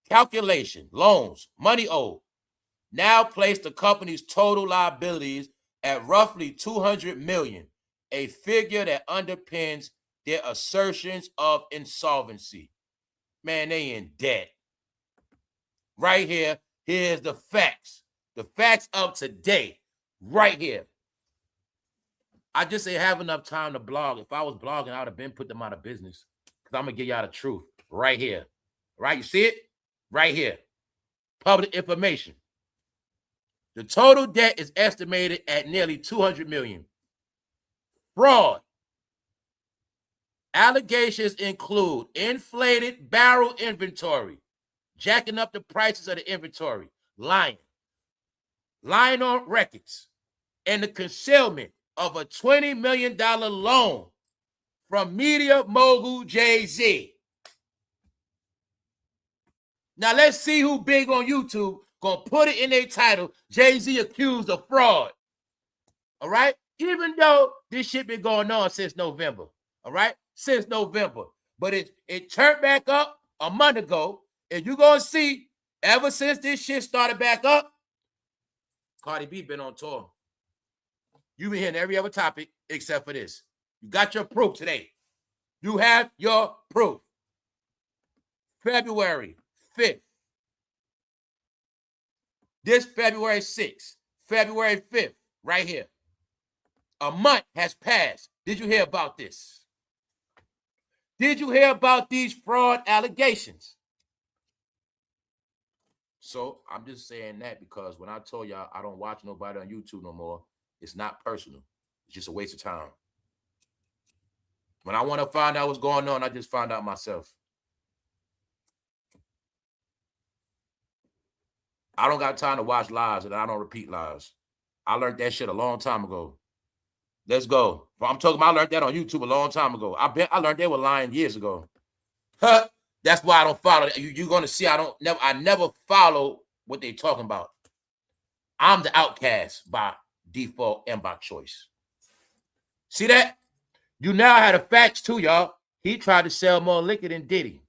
Calculation, loans, money owed. Now place the company's total liabilities at roughly $200 million, a figure that underpins their assertions of insolvency. Man, they in debt. Right here, here's the facts. The facts of today, right here. I just ain't have enough time to blog. If I was blogging, I would have been put them out of business. Because I'm going to give y'all the truth right here. Right? You see it? Right here. Public information. The total debt is estimated at nearly $200 million. Fraud. Allegations include inflated barrel inventory, jacking up the prices of the inventory, lying on records, and the concealment of a $20 million loan from media mogul Jay-Z. Now let's see who big on YouTube gonna put it in their title, Jay-Z accused of fraud. All right? Even though this shit been going on since November. All right? Since November. But it turned back up a month ago. And you're gonna see, ever since this shit started back up, Cardi B been on tour. You've been hearing every other topic except for this. You got your proof today. You have your proof. February 5th. This February 6th, February 5th, right here. A month has passed. Did you hear about this? Did you hear about these fraud allegations? So I'm just saying that because when I told y'all I don't watch nobody on YouTube no more, it's not personal. It's just a waste of time. When I want to find out what's going on, I just find out myself. I don't got time to watch lies and I don't repeat lies. I learned that shit a long time ago. Let's go. I'm talking about I learned that on YouTube a long time ago. I learned they were lying years ago. That's why I don't follow. You're gonna see I never follow what they're talking about. I'm the outcast by default and by choice. See that? You now had the facts too, y'all. He tried to sell more liquor than Diddy.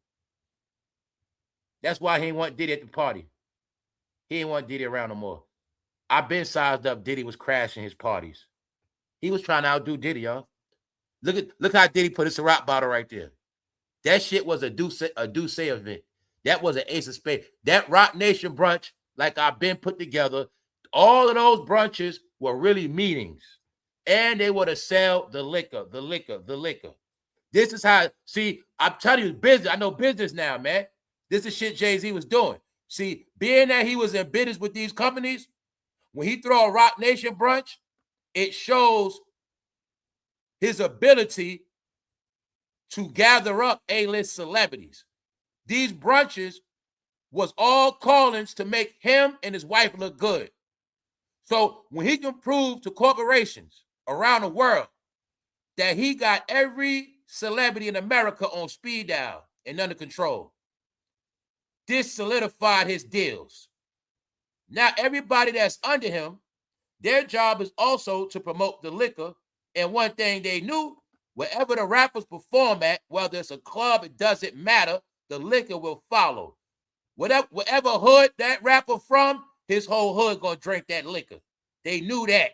That's why he didn't want Diddy at the party. He didn't want Diddy around no more. I've been sized up. Diddy was crashing his parties. He was trying to outdo Diddy, y'all. Look how Diddy put his Ciara bottle right there. That shit was a Douce event. That was an Ace of Spades. That Rock Nation brunch, like I've been put together, all of those brunches were really meetings. And they were to sell the liquor. This is how, see, I'm telling you, business. I know business now, man. This is shit Jay-Z was doing. See, being that he was in business with these companies, when he throw a Rock Nation brunch, it shows his ability to gather up A-list celebrities. These brunches was all callings to make him and his wife look good. So when he can prove to corporations around the world that he got every celebrity in America on speed dial and under control, this solidified his deals. Now everybody that's under him Their job is also to promote the liquor. And one thing they knew, wherever the rappers perform at, whether it's a club, it doesn't matter, the liquor will follow. Whatever hood that rapper from, his whole hood gonna drink that liquor. They knew that.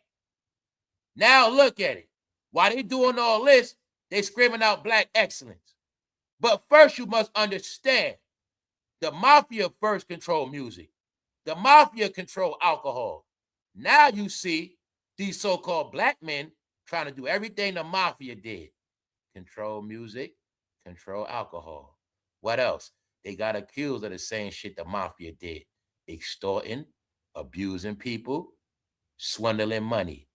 Now look at it. While they doing all this, they screaming out black excellence. But first you must understand, the mafia first control music. The mafia control alcohol. Now you see these so-called black men trying to do everything the mafia did. Control music, control alcohol. What else? They got accused of the same shit the mafia did. Extorting, abusing people, swindling money,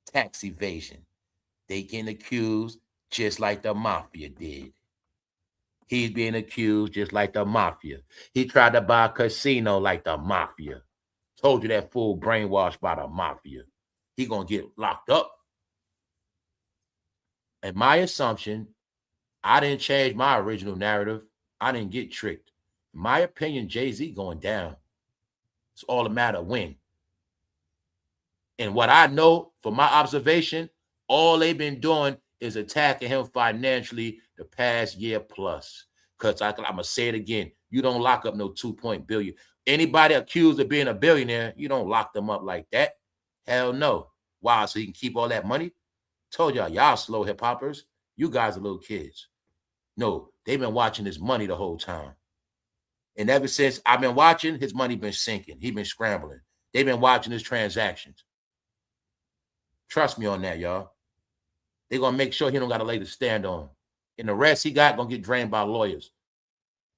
tax evasion. They getting accused just like the mafia did. He's being accused just like the mafia. He tried to buy a casino like the mafia. Told you that fool brainwashed by the mafia. He gonna get locked up. And my assumption, I didn't change my original narrative. I didn't get tricked. In my opinion, Jay-Z going down. It's all a matter of when. And what I know from my observation, all they've been doing is attacking him financially the past year plus. Because I'm going to say it again. You don't lock up no 2 billion. Anybody accused of being a billionaire, you don't lock them up like that. Hell no. Why? So he can keep all that money? Told y'all slow hip hoppers. You guys are little kids. No, they've been watching his money the whole time. And ever since I've been watching, his money been sinking. He's been scrambling. They've been watching his transactions. Trust me on that, y'all. They're going to make sure he don't got a leg to stand on. And the rest he got going to get drained by lawyers.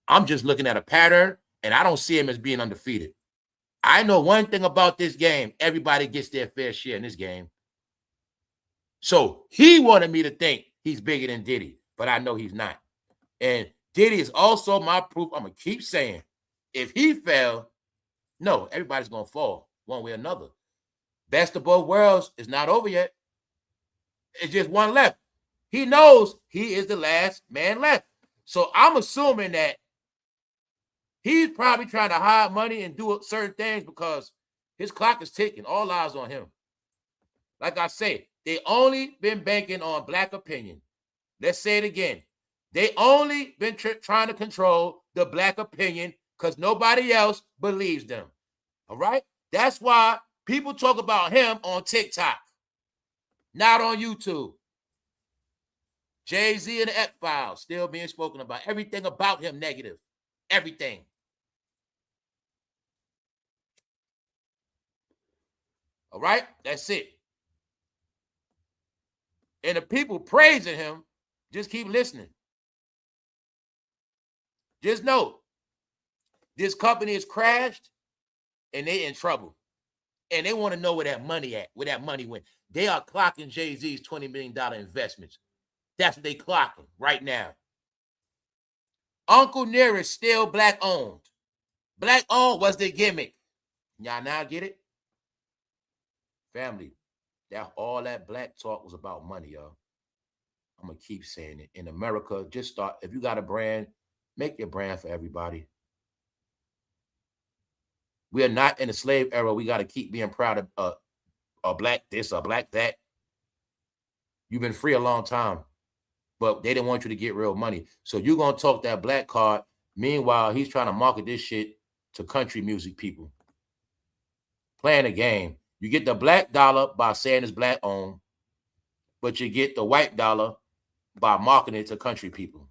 I'm just looking at a pattern, and I don't see him as being undefeated. I know one thing about this game. Everybody gets their fair share in this game. So he wanted me to think he's bigger than Diddy, but I know he's not. And Diddy is also my proof. I'm going to keep saying, if he fell, no, everybody's going to fall one way or another. Best of both worlds is not over yet. It's just one left. He knows he is the last man left. So I'm assuming that he's probably trying to hide money and do certain things because his clock is ticking. All eyes on him. Like I say, they only been banking on black opinion. Let's say it again. They only been trying to control the black opinion because nobody else believes them. All right? That's why people talk about him on TikTok, not on YouTube. Jay-Z and the X-Files still being spoken about. Everything about him negative. Everything. All right? That's it. And the people praising him, just keep listening. Just know, this company has crashed and they in trouble. And they want to know where that money at, where that money went. They are clocking Jay-Z's $20 million investments. That's what they clocking right now. Uncle Nearest still black owned. Black owned was the gimmick. Y'all now get it? Family, that all that black talk was about money, y'all. I'm going to keep saying it. In America, just start. If you got a brand, make your brand for everybody. We are not in the slave era. We got to keep being proud of a black this, a black that. You've been free a long time, but they didn't want you to get real money. So you're going to talk that black card. Meanwhile, he's trying to market this shit to country music people. Playing a game. You get the black dollar by saying it's black owned, but you get the white dollar by marketing it to country people.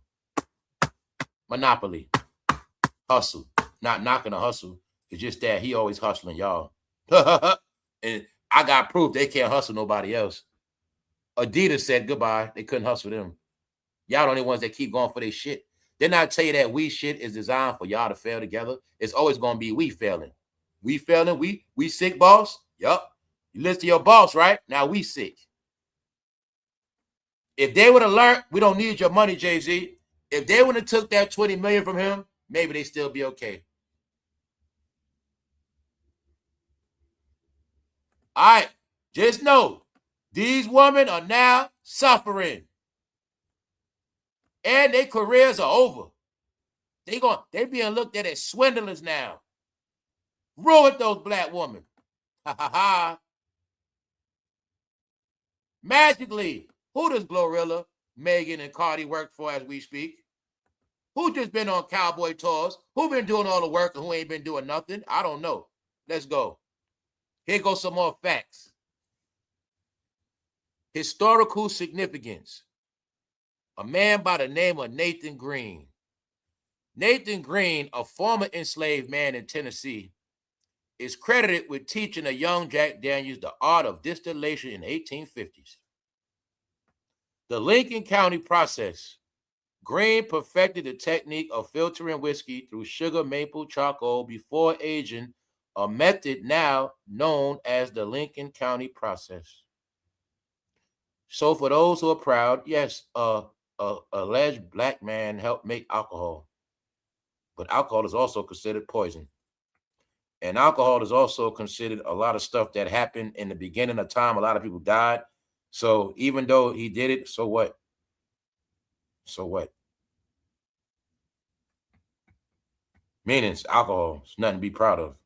Monopoly. Hustle. Not knocking a hustle. It's just that he always hustling, y'all. And I got proof they can't hustle nobody else. Adidas said goodbye. They couldn't hustle them. Y'all the only ones that keep going for their shit. Then I tell you that we shit is designed for y'all to fail together. It's always going to be we failing. We failing. We sick, boss? Yup. You listen to your boss, right? Now we sick. If they would have learned, we don't need your money, Jay-Z. If they would have took that $20 million from him, maybe they still be okay. All right. Just know, these women are now suffering. And their careers are over. They being looked at as swindlers now. Ruined those black women. Ha ha ha. Magically, who does Glorilla, Megan, and Cardi work for as we speak? Who just been on cowboy tours? Who been doing all the work and who ain't been doing nothing? I don't know. Let's go. Here goes some more facts. Historical significance. A man by the name of Nathan Green. Nathan Green, a former enslaved man in Tennessee, is credited with teaching a young Jack Daniels the art of distillation in the 1850s. The Lincoln County process. Green perfected the technique of filtering whiskey through sugar maple charcoal before aging, a method now known as the Lincoln County process. So for those who are proud, yes, alleged black man helped make alcohol. But alcohol is also considered poison. And alcohol is also considered a lot of stuff that happened in the beginning of time. A lot of people died. So even though he did it, so what? So what? Meaning it's alcohol. It's nothing to be proud of.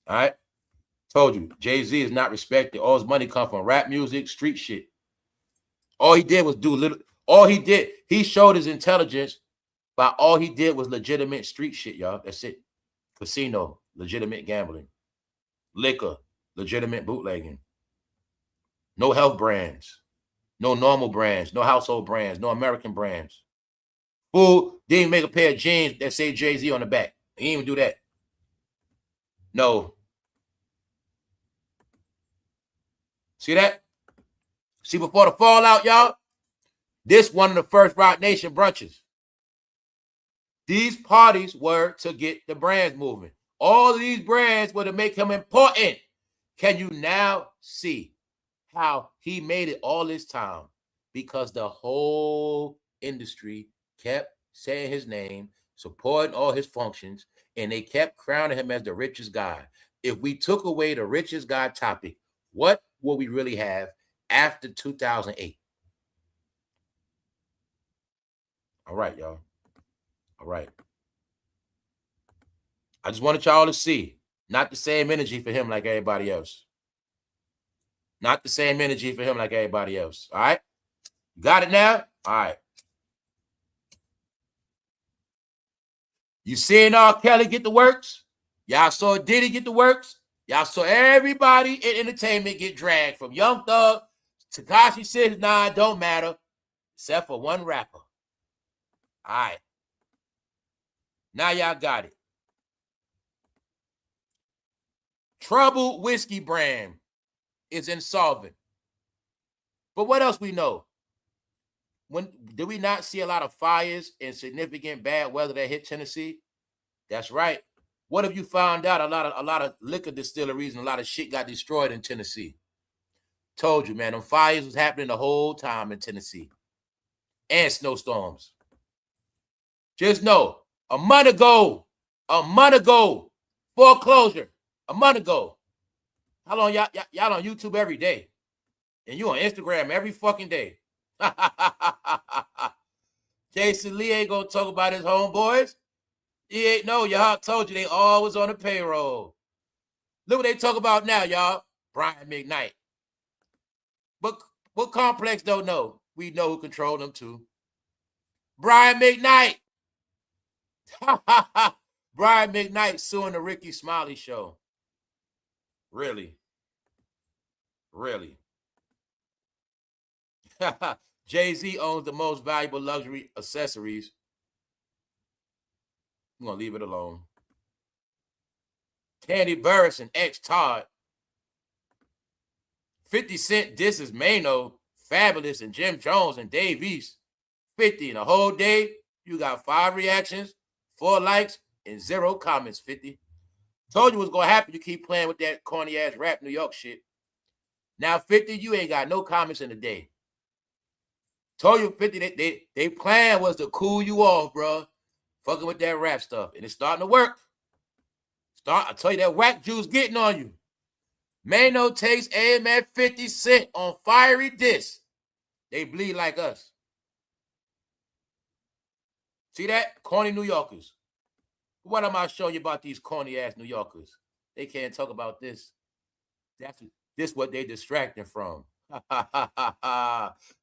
All right? Told you, Jay-Z is not respected. All his money comes from rap music, street shit. All he did was do little. All he did, he showed his intelligence by all he did was legitimate street shit, y'all. That's it. Casino, legitimate gambling. Liquor, legitimate bootlegging. No health brands. No normal brands. No household brands. No American brands. Fool didn't make a pair of jeans that say Jay-Z on the back. He didn't even do that. No. See that? See, before the fallout, y'all, this one of the first Rock Nation brunches. These parties were to get the brands moving. All of these brands were to make him important. Can you now see how he made it all this time? Because the whole industry kept saying his name, supporting all his functions, and they kept crowning him as the richest guy. If we took away the richest guy topic, what will we really have after 2008? All right, y'all. All right. I just wanted y'all to see, not the same energy for him like everybody else. Not the same energy for him like everybody else. All right? Got it now? All right. You seeing R. Kelly get the works? Y'all saw Diddy get the works? Y'all saw everybody in entertainment get dragged from Young Thug, Tekashi 6ix9ine, don't matter, except for one rapper. All right. Now y'all got it. Troubled whiskey brand is insolvent. But what else we know? Did we not see a lot of fires and significant bad weather that hit Tennessee? That's right. What if you found out a lot of liquor distilleries and a lot of shit got destroyed in Tennessee? Told you, man, them fires was happening the whole time in Tennessee. And snowstorms. Just know, a month ago, foreclosure, a month ago. How long y'all on YouTube every day? And you on Instagram every fucking day. Jason Lee ain't gonna talk about his homeboys. He ain't know, y'all. Told you they always on the payroll. Look what they talk about now, y'all. Brian McKnight. But what Complex don't know? We know who controlled them too. Brian McKnight. Brian McKnight suing the Ricky Smiley show. Really? Really? Jay-Z owns the most valuable luxury accessories. I'm going to leave it alone. Candy Burris and ex-Todd. 50 Cent disses Mano, Fabulous, and Jim Jones and Dave East. 50 in a whole day. You got 5 reactions, 4 likes, and 0 comments, 50. Told you what's going to happen. You keep playing with that corny-ass rap New York shit. Now, 50, you ain't got no comments in a day. Told you, 50, they plan was to cool you off, bro. Fucking with that rap stuff. And it's starting to work. I tell you, that whack juice getting on you. Mano takes aim at 50 Cent on fiery diss. They bleed like us. See that? Corny New Yorkers. What am I showing you about these corny-ass New Yorkers? They can't talk about this. This what they distracting from.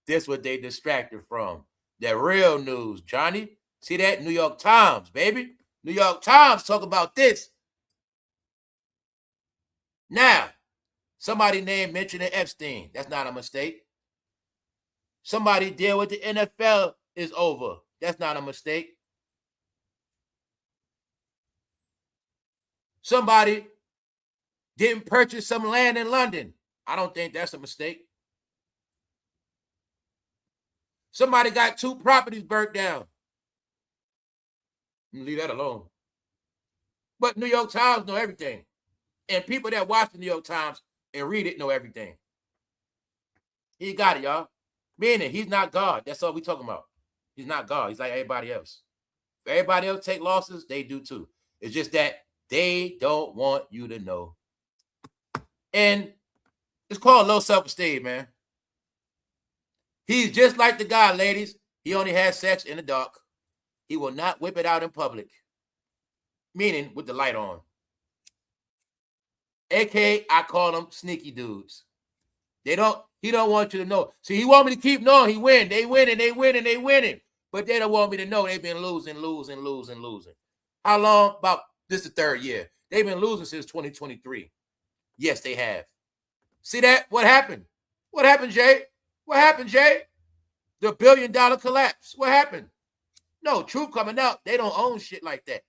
This what they distracted from. That real news, Johnny. See that? New York Times, baby. New York Times talk about this. Now, somebody named mentioning Epstein. That's not a mistake. Somebody deal with the NFL is over. That's not a mistake. Somebody didn't purchase some land in London. I don't think that's a mistake. Somebody got 2 properties burnt down. Leave that alone. But New York Times know everything. And people that watch the New York Times and read it know everything. He got it, y'all. Meaning he's not God. That's all we talking about. He's not God. He's like everybody else. If everybody else take losses, they do too. It's just that they don't want you to know. And it's called low self-esteem, man. He's just like the guy, ladies. He only has sex in the dark. He will not whip it out in public. Meaning with the light on. AKA, I call them sneaky dudes. He don't want you to know. See, he want me to keep knowing he win. They winning, they winning, they winning. But they don't want me to know they've been losing. How long? About this is the 3rd year. They've been losing since 2023. Yes, they have. See that? What happened? What happened, Jay? What happened, Jay? The $1 billion collapse. What happened? No, truth coming out. They don't own shit like that.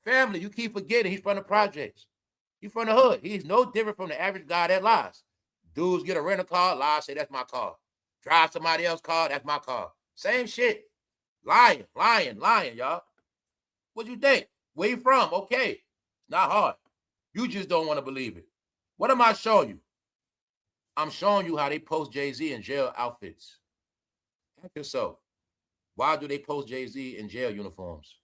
Family, you keep forgetting he's from the projects. He's from the hood. He's no different from the average guy that lies. Dudes get a rental car, lie, say that's my car. Drive somebody else's car, that's my car. Same shit. Lying, y'all. What you think? Where you from? Okay. Not hard. You just don't want to believe it. What am I showing you? I'm showing you how they post Jay-Z in jail outfits. Ask yourself, why do they post Jay-Z in jail uniforms?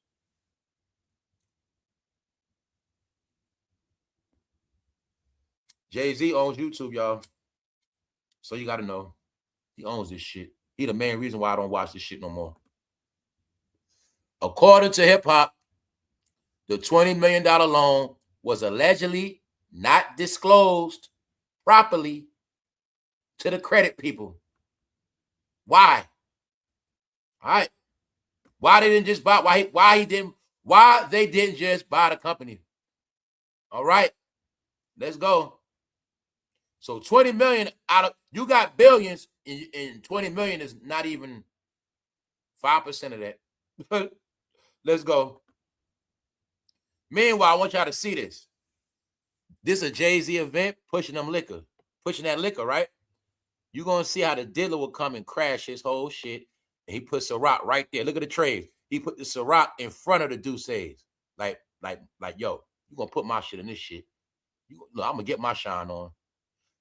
Jay-Z owns YouTube, y'all. So you got to know. He owns this shit. He the main reason why I don't watch this shit no more. According to hip-hop, the $20 million loan was allegedly not disclosed properly to the credit people. Why? All right. Why they didn't just buy? Why they didn't just buy the company? All right. Let's go. So 20 million out of, you got billions, and 20 million is not even 5% of that. Let's go. Meanwhile, I want y'all to see this. This is a Jay-Z event pushing that liquor, right? You're going to see how the dealer will come and crash his whole shit. And he puts Ciara right there. Look at the trays. He put the Ciara in front of the Douces. Like, yo, you're going to put my shit in this shit. Look, I'm going to get my shine on.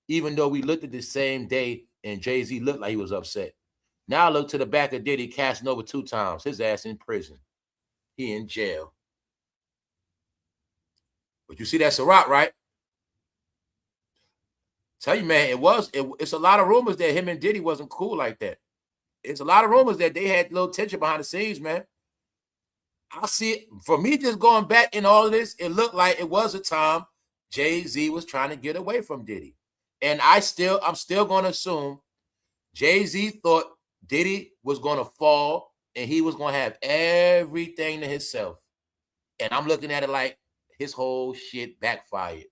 Even though we looked at the same day and Jay-Z looked like he was upset. Now look to the back of Diddy, casting over 2 times. His ass in prison. He in jail. But you see that Ciara, right? Tell you, man, it's a lot of rumors that him and Diddy wasn't cool like that. It's a lot of rumors that they had a little tension behind the scenes, man. I see it. For me, just going back in all of this, it looked like it was a time Jay-Z was trying to get away from Diddy. And I'm still going to assume Jay-Z thought Diddy was going to fall and he was going to have everything to himself. And I'm looking at it like his whole shit backfired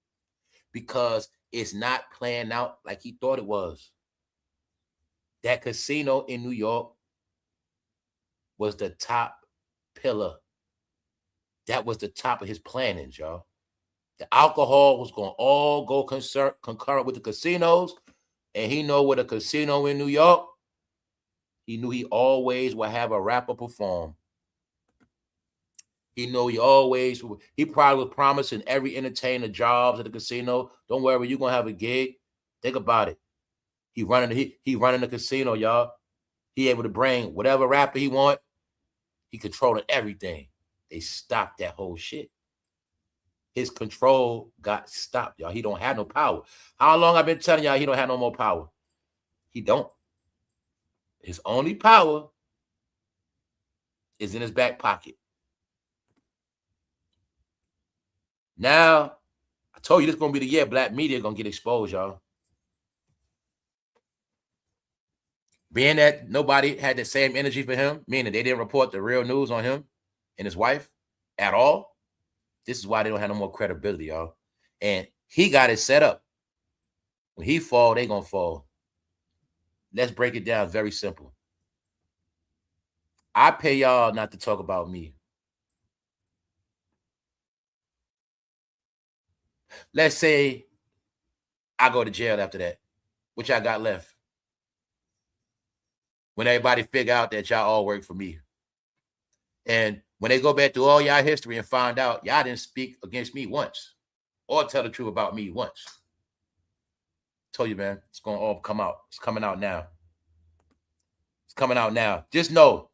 because it's not playing out like he thought it was. That casino in New York was the top pillar. That was the top of his plannings, y'all. The alcohol was going to all go concurrent with the casinos. And he know with a casino in New York, he knew he always would have a rapper perform. He know he probably was promising every entertainer jobs at the casino. Don't worry, you're going to have a gig. Think about it. He running the casino, y'all. He able to bring whatever rapper he want. He controlling everything. They stopped that whole shit. His control got stopped, y'all. He don't have no power. How long I've been telling y'all he don't have no more power? He don't. His only power is in his back pocket. Now, I told you this is going to be the year black media going to get exposed, y'all. Being that nobody had the same energy for him, meaning they didn't report the real news on him and his wife at all, this is why they don't have no more credibility, y'all. And he got it set up. When he fall, they going to fall. Let's break it down. Very simple. I pay y'all not to talk about me. Let's say I go to jail after that. What y'all got left? When everybody figure out that y'all all work for me. And when they go back through all y'all history and find out y'all didn't speak against me once or tell the truth about me once. Told you, man, it's going to all come out. It's coming out now. It's coming out now. Just know,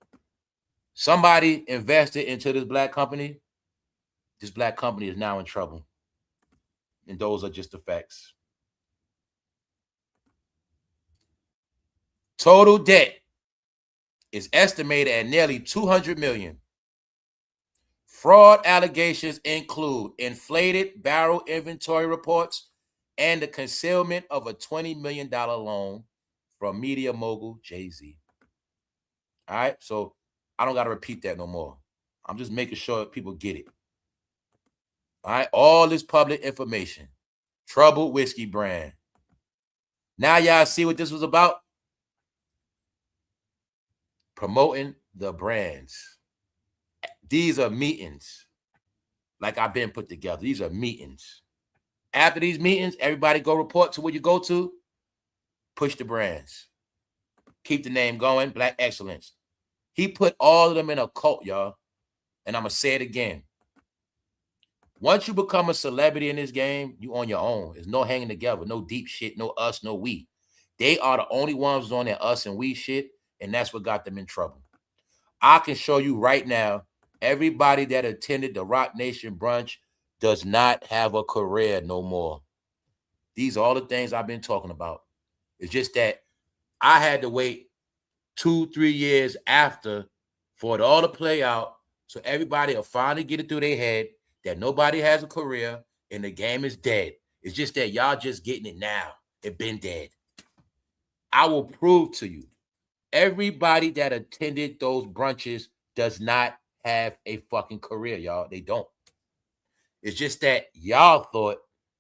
somebody invested into this black company. This black company is now in trouble. And those are just the facts. Total debt is estimated at nearly $200 million. Fraud allegations include inflated barrel inventory reports and the concealment of a $20 million loan from media mogul Jay-Z. All right, so I don't got to repeat that no more. I'm just making sure people get it. All right, all this public information. Troubled whiskey brand. Now y'all see what this was about? Promoting the brands. These are meetings. Like I've been put together. These are meetings. After these meetings, everybody go report to where you go to. Push the brands. Keep the name going. Black excellence. He put all of them in a cult, y'all. And I'm going to say it again. Once you become a celebrity in this game, you on your own. There's no hanging together. No deep shit. No us, no we. They are the only ones on that us and we shit. And that's what got them in trouble. I can show you right now, everybody that attended the Rock Nation brunch does not have a career no more. These are all the things I've been talking about. It's just that I had to wait 2-3 years after for it all to play out, so everybody will finally get it through their head that nobody has a career and the game is dead. It's just that y'all just getting it now. It been dead. I will prove to you, everybody that attended those brunches does not have a fucking career, y'all. They don't. It's just that y'all thought,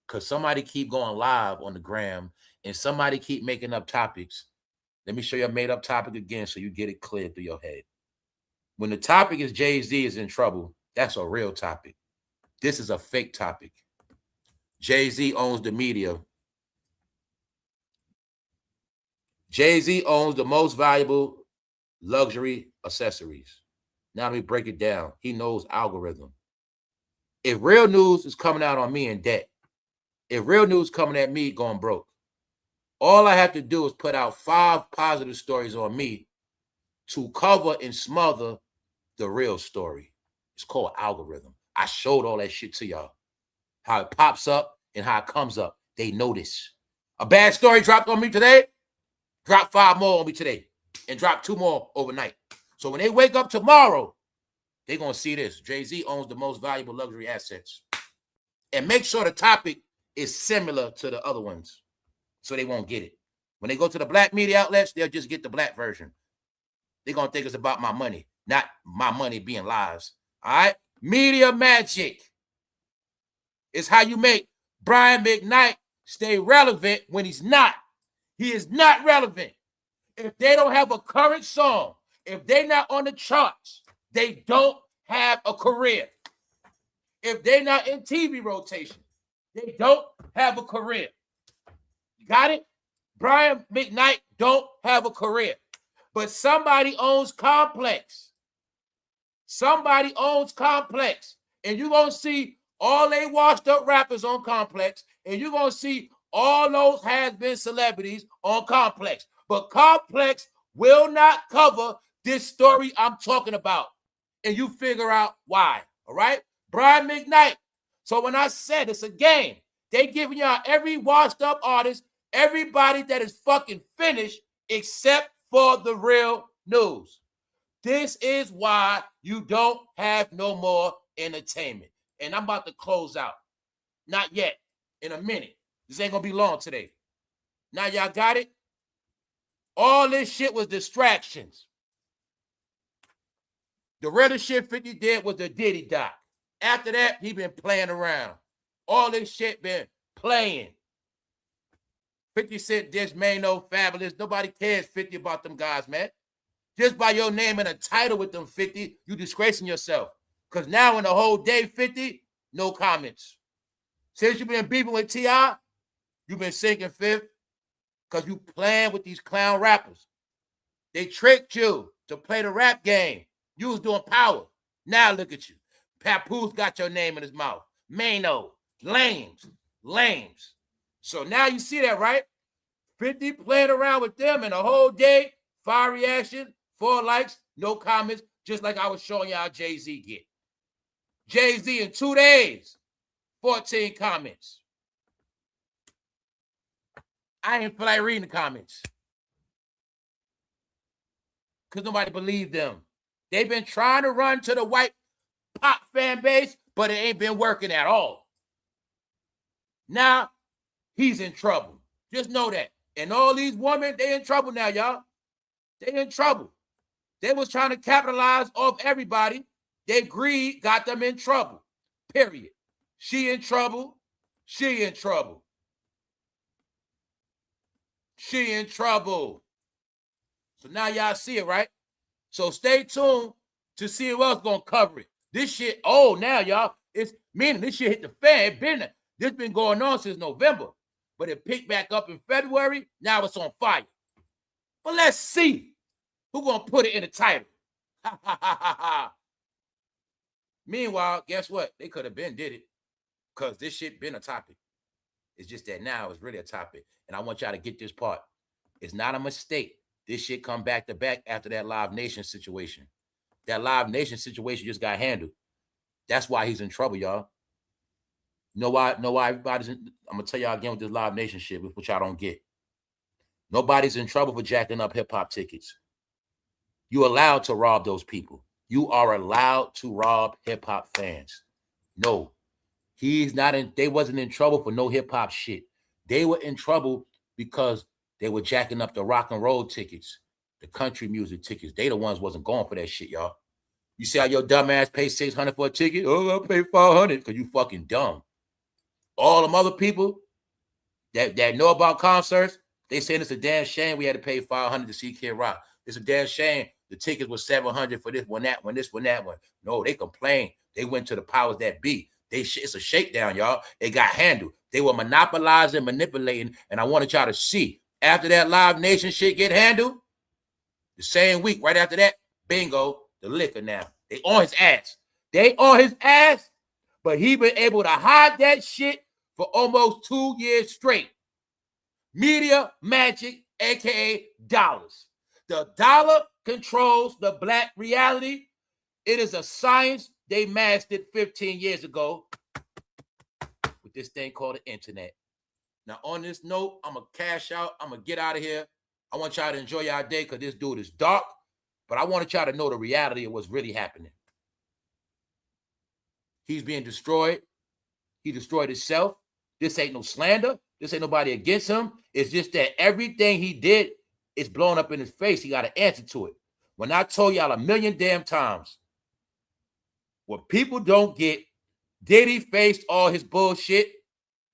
because somebody keep going live on the gram and somebody keep making up topics. Let me show you a made-up topic again so you get it clear through your head. When the topic is Jay-Z is in trouble, that's a real topic. This is a fake topic. Jay-Z owns the media. Jay-Z owns the most valuable luxury accessories. Now let me break it down. He knows algorithm. If real news is coming out on me in debt, if real news coming at me going broke, all I have to do is put out 5 positive stories on me to cover and smother the real story. It's called algorithm. I showed all that shit to y'all. How it pops up and how it comes up. They notice. A bad story dropped on me today. Drop 5 more on me today. And drop 2 more overnight. So when they wake up tomorrow, they're going to see this. Jay-Z owns the most valuable luxury assets. And make sure the topic is similar to the other ones so they won't get it. When they go to the black media outlets, they'll just get the black version. They're going to think it's about my money, not my money being lies. All right? Media magic is how you make Brian McKnight stay relevant when he's not. He is not relevant. If they don't have a current song, if they're not on the charts, they don't have a career. If they're not in TV rotation, they don't have a career. You got it? Brian McKnight don't have a career. But somebody owns Complex. Somebody owns Complex. And you're going to see all they washed up rappers on Complex. And you're going to see all those has-been celebrities on Complex. But Complex will not cover this story I'm talking about. And you figure out why. All right? Brian McKnight. So when I said it's a game, they giving y'all every washed up artist, everybody that is fucking finished except for the real news. This is why you don't have no more entertainment. And I'm about to close out. Not yet. in a minute. This ain't gonna be long today. Now y'all got it? All this shit was distractions. The realest shit 50 did was the Diddy doc. After that, he been playing around. All this shit been playing. 50 Cent, this Mano, Fabulous. Nobody cares 50 about them guys, man. Just by your name and a title with them 50, you disgracing yourself. Because now in the whole day, 50, no comments. Since you've been beefing with T.I., you've been sinking fifth because you playing with these clown rappers. They tricked you to play the rap game. You was doing power. Now look at you. Papoose got your name in his mouth. Mano, lames. So now you see that, right? 50 playing around with them and the whole day, 5 reaction, 4 likes, no comments, just like I was showing y'all Jay-Z get. Jay-Z in 2 days, 14 comments. I ain't feel like reading the comments. Because nobody believed them. They've been trying to run to the white pop fan base, but it ain't been working at all. Now, he's in trouble. Just know that. And all these women, they in trouble now, y'all. They in trouble. They was trying to capitalize off everybody. Their greed got them in trouble. Period. She in trouble. She in trouble. She in trouble. So now y'all see it, right? So stay tuned to see who else gonna cover it. This shit, now y'all, it's meaning this shit hit the fan. This been going on since November, but it picked back up in February. Now it's on fire. But let's see who gonna put it in the title. Meanwhile, guess what? They could have been did it because this shit been a topic. It's just that now it's really a topic. And I want y'all to get this part. It's not a mistake. This shit come back to back after that Live Nation situation. That Live Nation situation just got handled. That's why he's in trouble, y'all. Know why everybody's in, I'm going to tell y'all again with this Live Nation shit, which y'all don't get. Nobody's in trouble for jacking up hip-hop tickets. You're allowed to rob those people. You are allowed to rob hip-hop fans. No. He's not in, they wasn't in trouble for no hip-hop shit. They were in trouble because they were jacking up the rock and roll tickets, the country music tickets. They the ones wasn't going for that shit, y'all. You see how your dumb ass pay $600 for a ticket? Oh, I'll pay $500 because you fucking dumb. All them other people that know about concerts, they saying it's a damn shame we had to pay $500 to see Kid Rock. It's a damn shame the tickets was $700 for this one, that one, this one, that one. No, they complained. They went to the powers that be. It's a shakedown, y'all. It got handled. They were monopolizing, manipulating, and I wanted y'all to see. After that Live Nation shit get handled, the same week, right after that, bingo, the liquor now. They on his ass. They on his ass, but he been able to hide that shit for almost 2 years straight. Media magic, a.k.a. dollars. The dollar controls the black reality. It is a science they mastered 15 years ago with this thing called the internet. Now, on this note, I'm going to cash out. I'm going to get out of here. I want y'all to enjoy y'all day because this dude is dark, but I wanted y'all to know the reality of what's really happening. He's being destroyed. He destroyed himself. This ain't no slander. This ain't nobody against him. It's just that everything he did is blown up in his face. He got an answer to it. When I told y'all a million damn times, what people don't get, Diddy faced all his bullshit.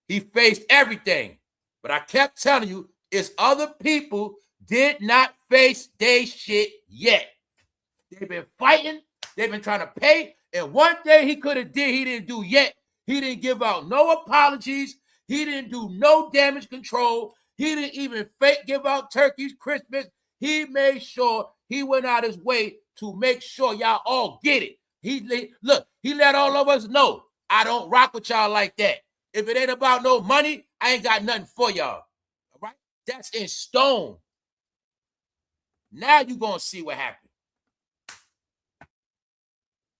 He faced everything. But I kept telling you, it's other people did not face their shit yet. They've been fighting. They've been trying to pay. And one thing he could have did, he didn't do yet. He didn't give out no apologies. He didn't do no damage control. He didn't even give out turkeys, Christmas. He made sure he went out his way to make sure y'all all get it. He let all of us know, I don't rock with y'all like that. If it ain't about no money, I ain't got nothing for y'all. All right? That's in stone. Now you're going to see what happened.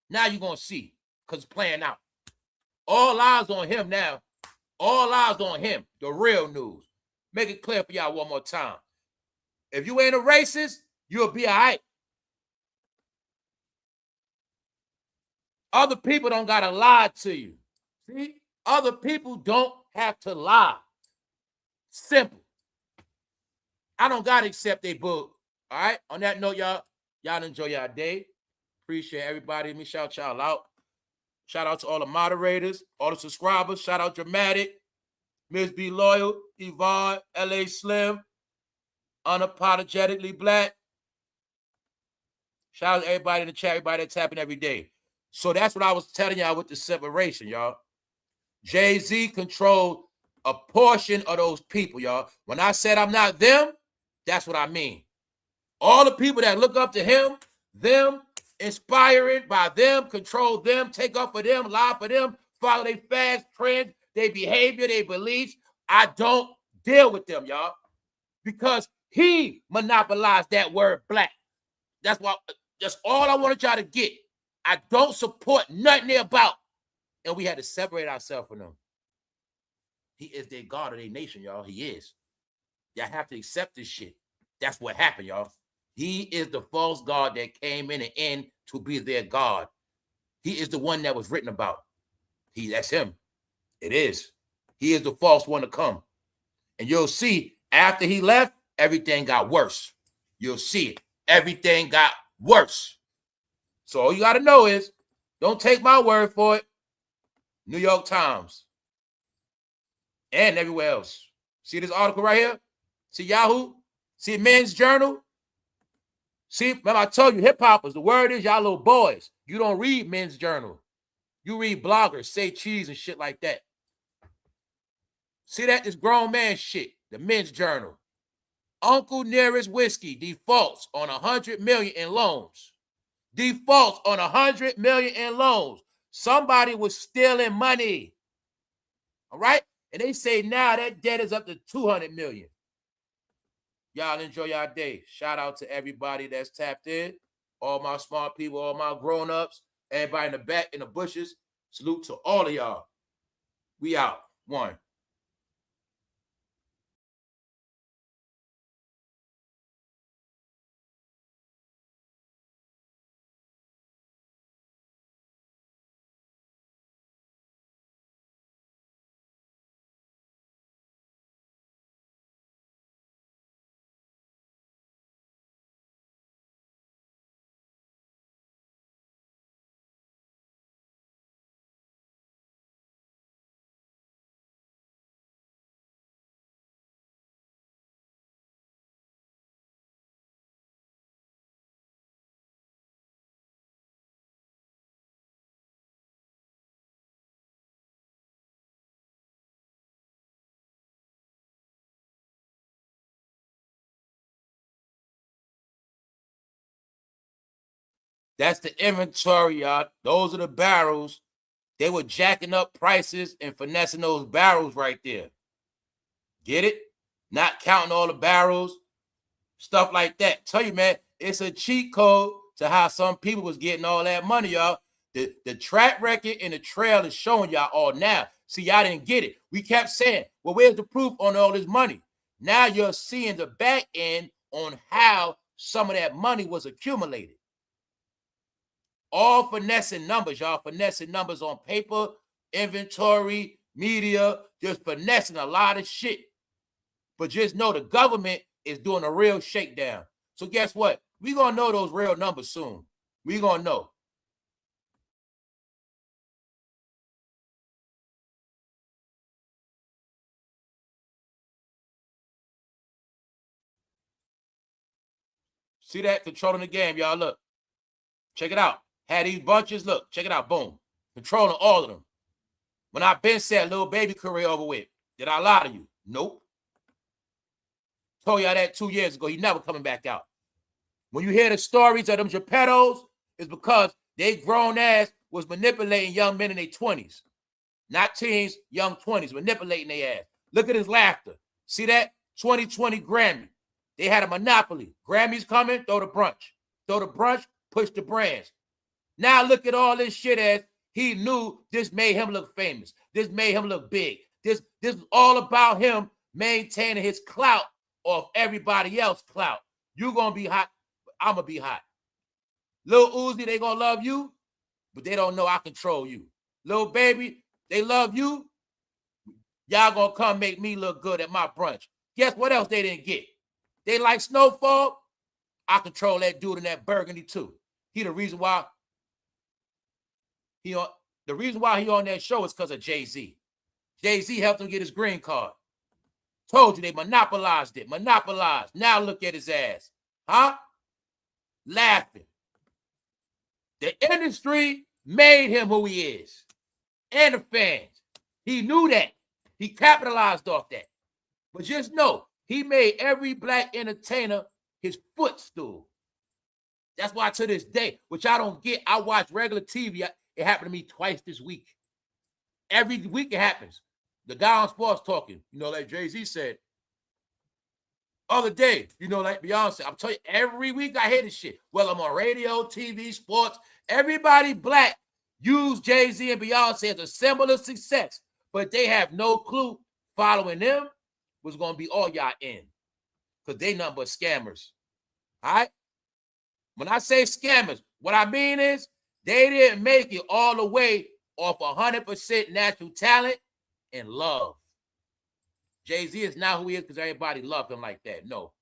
Now you're going to see because it's playing out. All eyes on him now. All eyes on him. The real news. Make it clear for y'all one more time. If you ain't a racist, you'll be all right. Other people don't got to lie to you. See? Other people don't have to lie. Simple. I don't got to accept they book. All right? On that note, y'all enjoy y'all day. Appreciate everybody. Let me shout y'all out. Shout out to all the moderators, all the subscribers. Shout out Dramatic, Miss B Loyal, Yvonne, LA Slim, Unapologetically Black. Shout out to everybody in the chat, everybody that's tapping every day. So that's what I was telling y'all with the separation, y'all. Jay-Z controlled a portion of those people, y'all. When I said I'm not them, that's what I mean. All the people that look up to him, them, inspired by them, control them, take up for them, lie for them, follow their fast trends, their behavior, their beliefs. I don't deal with them, y'all, because he monopolized that word black. That's all I wanted y'all to get. I don't support nothing they're about. And we had to separate ourselves from them. He is their God of their nation, y'all. He is. Y'all have to accept this shit. That's what happened, y'all. He is the false God that came in and in to be their God. He is the one that was written about. That's him. It is. He is the false one to come. And you'll see, after he left, everything got worse. You'll see it. Everything got worse. So all you got to know is, don't take my word for it. New York Times. And everywhere else. See this article right here? See Yahoo? See Men's Journal? See, remember I told you, hip-hoppers, the word is y'all little boys. You don't read Men's Journal. You read bloggers, say cheese and shit like that. See that? This grown man shit. The Men's Journal. Uncle Nearest Whiskey defaults on $100 million in loans. Defaults on $100 million in loans. Somebody was stealing money. All right? And they say now that debt is up to $200 million. Y'all enjoy y'all day. Shout out to everybody that's tapped in. All my smart people, all my grown-ups, everybody in the back, in the bushes. Salute to all of y'all. We out. One. That's the inventory, y'all. Those are the barrels. They were jacking up prices and finessing those barrels right there. Get it? Not counting all the barrels, stuff like that. Tell you, man, it's a cheat code to how some people was getting all that money, y'all. The track record and the trail is showing y'all all now. See, y'all didn't get it. We kept saying, well, where's the proof on all this money? Now you're seeing the back end on how some of that money was accumulated. All finessing numbers, y'all. Finessing numbers on paper, inventory, media, just finessing a lot of shit. But just know the government is doing a real shakedown. So guess what? We're going to know those real numbers soon. We're going to know. See that? Controlling the game, y'all. Look. Check it out. Had these bunches. Look. Check it out. Boom. Controlling all of them. When I been said Lil Baby career over with, did I lie to you? Nope. Told y'all that 2 years ago. He never coming back out. When you hear the stories of them Geppettos, it's because they grown ass was manipulating young men in their 20s. Not teens, young 20s, manipulating their ass. Look at his laughter. See that? 2020 Grammy. They had a monopoly. Grammys coming, throw the brunch. Throw the brunch, push the brands. Now look at all this shit as he knew this made him look famous. This made him look big. This is all about him maintaining his clout off everybody else's clout. You gonna be hot, I'm gonna be hot. Lil Uzi, they gonna love you, but they don't know I control you. Lil Baby, they love you. Y'all gonna come make me look good at my brunch. Guess what else they didn't get? They like Snowfall. I control that dude in that burgundy too. He the reason why he on that show is because of Jay-Z. Jay-Z helped him get his green card. Told you they monopolized it. Monopolized. Now look at his ass. Huh? Laughing. The industry made him who he is. And the fans. He knew that. He capitalized off that. But just know, he made every black entertainer his footstool. That's why to this day, which I don't get, I watch regular TV. It happened to me twice this week. Every week it happens. The guy on sports talking, like Jay-Z said, other day, like Beyonce. I'm telling you, every week I hear this shit. Well, I'm on radio, TV, sports. Everybody black use Jay-Z and Beyonce as a symbol of success, but they have no clue following them was going to be all y'all in, because they nothing but scammers. All right? When I say scammers, what I mean is they didn't make it all the way off 100% natural talent and love. Jay-Z is not who he is because everybody loved him like that. No.